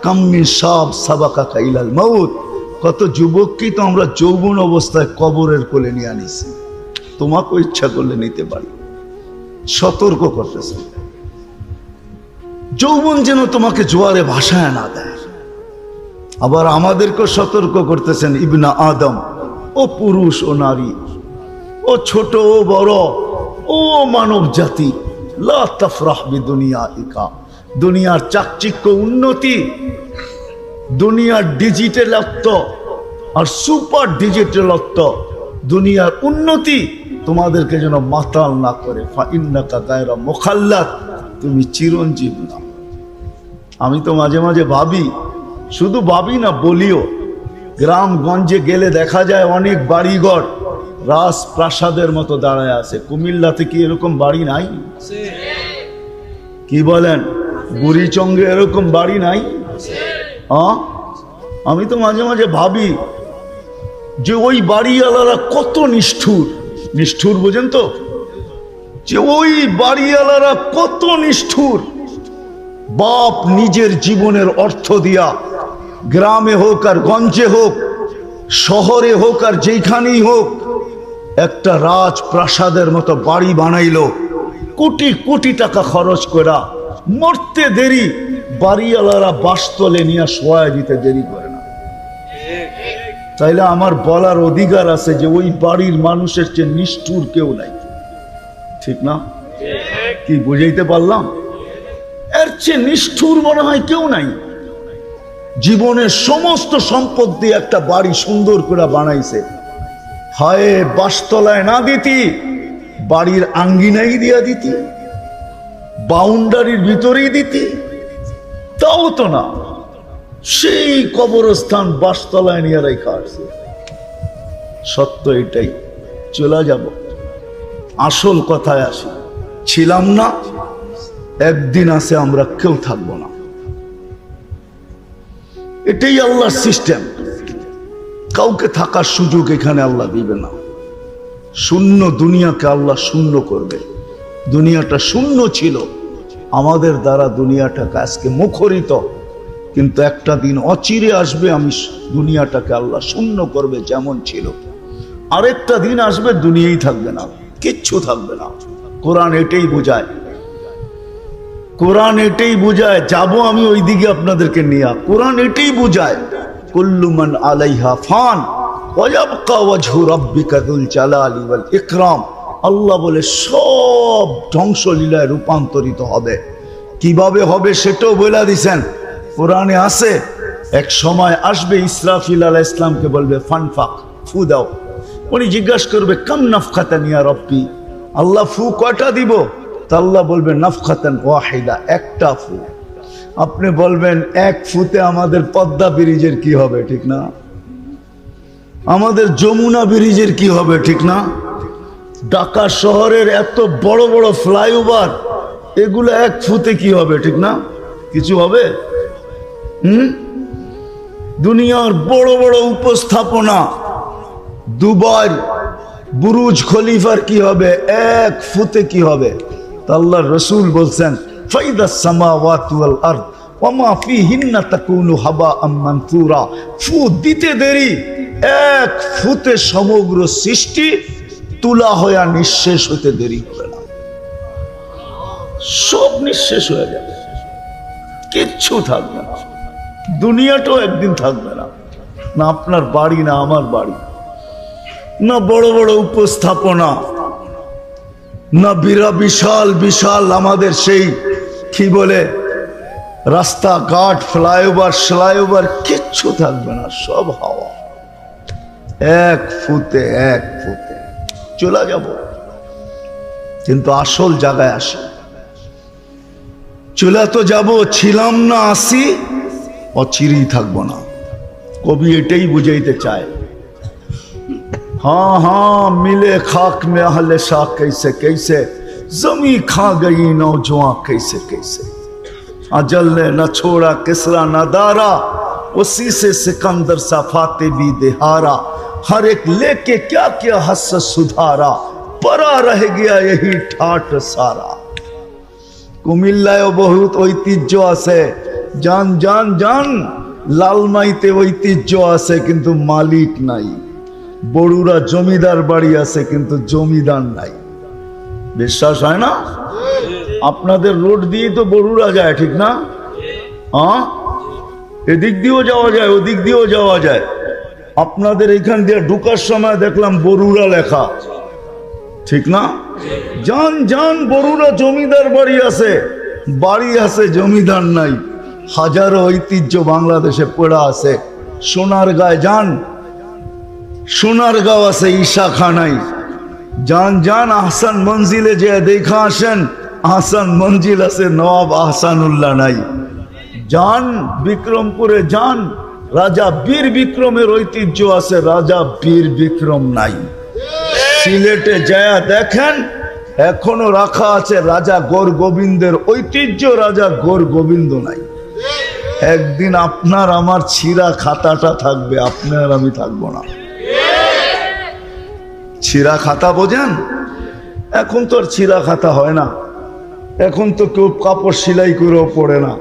A: কাম্মি সাব সাবাকা ইলাল মাউত, কত যুবককেই তো আমরা যৌবন অবস্থায় কবরের কোলে নিয়ে আনিছি, তোমাকেও ইচ্ছা করলে নিতে পারি। সতর্ক করতেছে, যৌবন যেন তোমাকে জোয়ারে ভাসায় না দেয়। আবার আমাদেরকেও সতর্ক করতেছেন, ইবনা আদম, ও পুরুষ ও নারী, ও ছোট ও বড়, ও মানব জাতি, লা তাফরাহ বিদুনিয়াইকা, দুনিয়ার চাকচিক্য উন্নতি, দুনিয়ার ডিজিটালত্ব আর সুপার ডিজিটালত্ব, দুনিয়ার উন্নতি তোমাদেরকে যেন মাতাল না করে। ফাইন্নাকা গায়রা মুখাল্লাদ, তুমি চিরঞ্জীব না। আমি তো মাঝে মাঝে ভাবি, শুধু ভাবি না বলিও, গ্রামগঞ্জে গেলে দেখা যায় অনেক বাড়িঘর রাজপ্রাসাদের মতো দাঁড়ায় আছে। কুমিল্লাতে কি এরকম বাড়ি নাই? কি বলেন? বুড়িচঙ্গে এরকম বাড়ি নাই? হ্যাঁ, আমি তো মাঝে মাঝে ভাবি যে ওই বাড়িওয়ালারা কত নিষ্ঠুর। নিষ্ঠুর বোঝেন তো? যে ওই বাড়িওয়ালারা কত নিষ্ঠুর। বাপ নিজের জীবনের অর্থ দিয়া, গ্রামে হোক আর গঞ্জে হোক, শহরে হোক আর যেখানেই হোক, একটা রাজপ্রাসাদের মতো বাড়ি বানাইলো, কোটি কোটি টাকা খরচ করা। মরতে দেরি, বাড়িওয়ালারা বাসতলে নিয়ে শোয়া দিতে দেরি করে না। তাইলে আমার বলার অধিকার আছে যে ওই বাড়ির মানুষের চেয়ে নিষ্ঠুর কেউ নাই, ঠিক না? কি বুঝাইতে পারলাম? এর চেয়ে নিষ্ঠুর মনে হয় কেউ নাই। জীবনের সমস্ত সম্পদ দিয়ে একটা বাড়ি সুন্দর করে বানাইছে। হায় বাসতলায় না দিতি, বাড়ির আঙ্গিনাই দিয়া দিতি, বাউন্ডারির ভিতরেই দিতি, তাও তো না, সেই কবরস্থান বাসতলায় নিয়ে রেখা আসছে। সত্য এটাই, চলে যাব। আসল কথায় আসি, ছিলাম না, একদিন আছে আমরা কেউ থাকবো না। এটাই আল্লাহর সিস্টেম। কাউকে থাকার সুযোগ এখানে আল্লাহ দিবে না। শূন্য দুনিয়াকে আল্লাহ শূন্য করবে। দুনিয়াটা শূন্য ছিল, আমাদের দ্বারা দুনিয়াটাকে আজকে মুখরিত, কিন্তু একটা দিন অচিরে আসবে, আমি দুনিয়াটাকে আল্লাহ শূন্য করবে যেমন ছিল। আরেকটা দিন আসবে, দুনিয়াই থাকবে না, কিচ্ছু থাকবে না। কোরআন এটাই বোঝায়, কোরআন এটাই বোঝায়। যাব আমি ওই দিকে আপনাদেরকে নিয়ে। কোরআন এটাই বোঝায়, কুল্লু মান আলাইহা ফান ওয়া ইয়াবকা ওয়াজহু রাব্বিকা যুল জালালি ওয়াল ইকরাম। আল্লাহ বলে সব ধ্বংসলীলায় রূপান্তরিত হবে। কিভাবে হবে সেটাও বলে দিয়েছেন, কোরআনে আছে। এক সময় আসবে, ইসরাফিল আলাইহিস সালামকে বলবে ফানফাক, ফু দাও। উনি জিজ্ঞাসা করবে কাম নাফখাতান ইয়া রব্বি, আল্লাহ ফু কয়টা দিব? তা আল্লাহ বলবে নাফখাতান ওয়াহিদা, একটা ফু। আপনি বলবেন এক ফুতে আমাদের পদ্মা ব্রিজের কি হবে, ঠিক না? আমাদের যমুনা ব্রিজের কি হবে, ঠিক না? ঢাকা শহরের এত বড় বড় ফ্লাইওভার, এগুলো এক ফুতে কি হবে, ঠিক না? কিছু হবে? দুনিয়ার বড় বড় উপস্থাপনা, দুবাই বুরুজ খলিফার কি হবে, এক ফুতে কি হবে? আল্লাহর রাসূল বলছেন ফাইদাস সামাওয়াতু ওয়াল আরদ ওয়া মা ফিহিন্না তাকুনু হাবাআম মানসুরা। ফু দিতে দেরি, এক ফুতে সমগ্র সৃষ্টি তুলা হয়ে নিঃশেষ হতে দেরি হবে না। সব নিঃশেষ হয়ে যাবে, কিচ্ছু থাকবে না। দুনিয়াটাও একদিন থাকবে না, না আপনার বাড়ি, না আমার বাড়ি, না বড় বড় উপস্থাপনা, না বিশাল বিশাল আমাদের সেই কি বলে রাস্তাঘাট, ফ্লাইওভার, কিচ্ছু থাকবে না, সব হাওয়া। এক ফুতে চলে যাব। কিন্তু আসল জায়গায় আসি, চলে তো যাব, ছিলাম না, আসি, অচিরেই থাকবো না। কবি এটাই বুঝাইতে চায়। हाँ हाँ मिले खाक में अहले शाह कैसे कैसे, जमी खा गई नौजवान कैसे कैसे। अजल ने न छोड़ा किसरा न दारा, उसी से सिकंदर सा फाते भी देहारा। हर एक लेके क्या क्या हस सुधारा, परा रह गया यही ठाट सारा। কুমিল্লায় বহুত ঐতিহ্য আছে, জান জান জান। লালমাইতে ঐতিহ্য আছে কিন্তু মালিক নাই। বড়ুরা জমিদার বাড়ি আছে কিন্তু জমিদার নাই। বিশ্বাস হয় না? আপনাদের রোড দিয়ে তো বড়ুরা যায়, ঠিক না? হ্যাঁ, এদিক দিয়েও যাওয়া যায়, ওদিক দিয়েও যাওয়া যায়। আপনাদের এখান দিয়ে ঢুকার সময় দেখলাম বড়ুরা লেখা, ঠিক না? জান জান বড়ুরা জমিদার বাড়ি আছে, জমিদার নাই। হাজারো ঐতিহ্য বাংলাদেশে পড়া আছে। সোনারগাঁয় যান, সোনারগাঁও আছে, ঈশা খানাই। যান যান আহসান মঞ্জিলে যে দেখা আসেন, আহসান মঞ্জিল আছে, নবাব আহসানুল্লাহ নাই। যান বিক্রমপুরে যান, রাজা বীর বিক্রমের ঐতিহ্য আছে, রাজা বীর বিক্রম নাই। সিলেটে যায় দেখেন, এখনো রাখা আছে রাজা গৌর গোবিন্দের ঐতিহ্য, রাজা গৌর গোবিন্দ নাই। একদিন আপনার আমার ছিঁড়া খাতাটা থাকবে, আপনার আমি থাকবো না। ছিঁড়া খাতা বোঝেন? এখন তো আর ছিঁড়া খাতা হয় না, এখন তো কেউ কাপড় সেলাই করেও পড়ে না।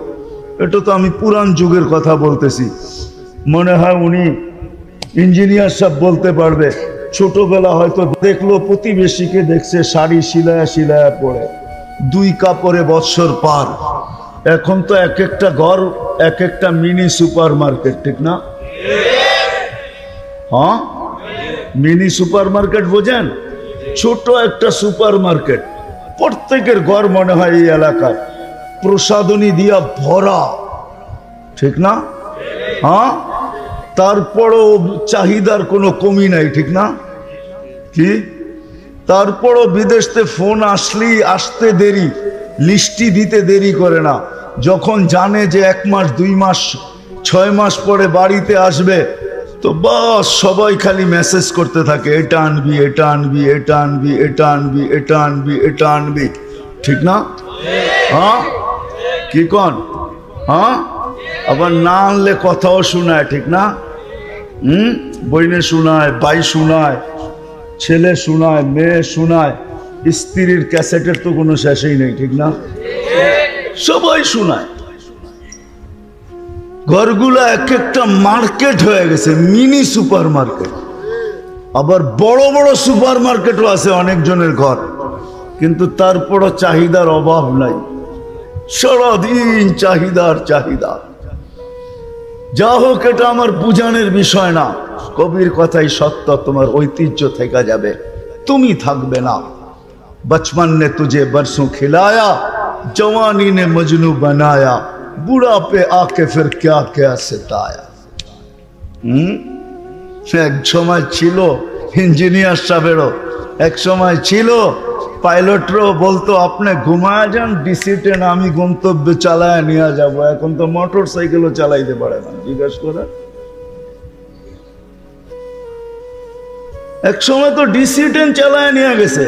A: এটা তো আমি পুরান যুগের কথা বলতেছি। মনে হয় উনি ইঞ্জিনিয়ার সাহেব বলতে পারবে। ছোটবেলা হয়তো দেখলো প্রতিবেশীকে দেখছে শাড়ি সিলায়া পড়ে, 2 কাপড়ে বৎসর পার। এখন তো এক একটা ঘর এক একটা মিনি সুপার মার্কেট, ঠিক না? হ্যাঁ, মিনি সুপার মার্কেট বোঝেন? ছোট একটা সুপার মার্কেট, প্রত্যেকের ঘর মনে হয় এই এলাকায় প্রসাধনী দিয়া ভরা, ঠিক না? হ্যাঁ, তারপরও চাহিদার কোনো কমি নাই, ঠিক না? কি তারপরও বিদেশতে ফোন আসতে দেরি, লিস্টি দিতে দেরি করে না। যখন জানে যে 1 মাস 2 মাস 6 মাস পরে বাড়িতে আসবে, তো বাস সবাই খালি মেসেজ করতে থাকে, এটা আনবি, এটা আনবি, এটা আনবি, এটা আনবি, এটা আনবি, এটা আনবি। ঠিক না? হ্যাঁ, কি কন? হ্যাঁ, আবার না আনলে কথাও শোনায়। ঠিক না? বইনে শোনায়, ভাই শোনায়, ছেলে শোনায়, মেয়ে শোনায়, স্ত্রীর ক্যাসেটের তো কোনো শেষই নেই। ঠিক না? সবাই শোনায়। ঘরগুলো এক একটা মার্কেট হয়ে গেছে, মিনি সুপার মার্কেট। আবার বড় বড় সুপার মার্কেটও আছে অনেকজনের ঘর, কিন্তু তারপরও চাহিদার অভাব নাই। সারাদিন চাহিদার চাহিদা। যা হোক, এটা আমার বুঝানোর বিষয় না। কবির কথাই সত্য, তোমার ঐতিহ্য থেকে যাবে, তুমি থাকবে না। बचपन ने तुझे बरसों खिलाया, जवानी ने मजनू बनाया, बुढ़ा पे आके फिर क्या क्या सताया। এক সময় ছিল ইঞ্জিনিয়ার সাহেবেরও, এক সময় ছিল পাইলটরাও বলতো আপনি ঘুমায় যান, ডিসি ট্রেন আমি গন্তব্যে চালায় নিয়ে যাব। এখন তো মোটর সাইকেলও চালাইতে পারে না, জিজ্ঞাসা করে। এক সময় তো ডিসি ট্রেন চালায় নিয়ে গেছে।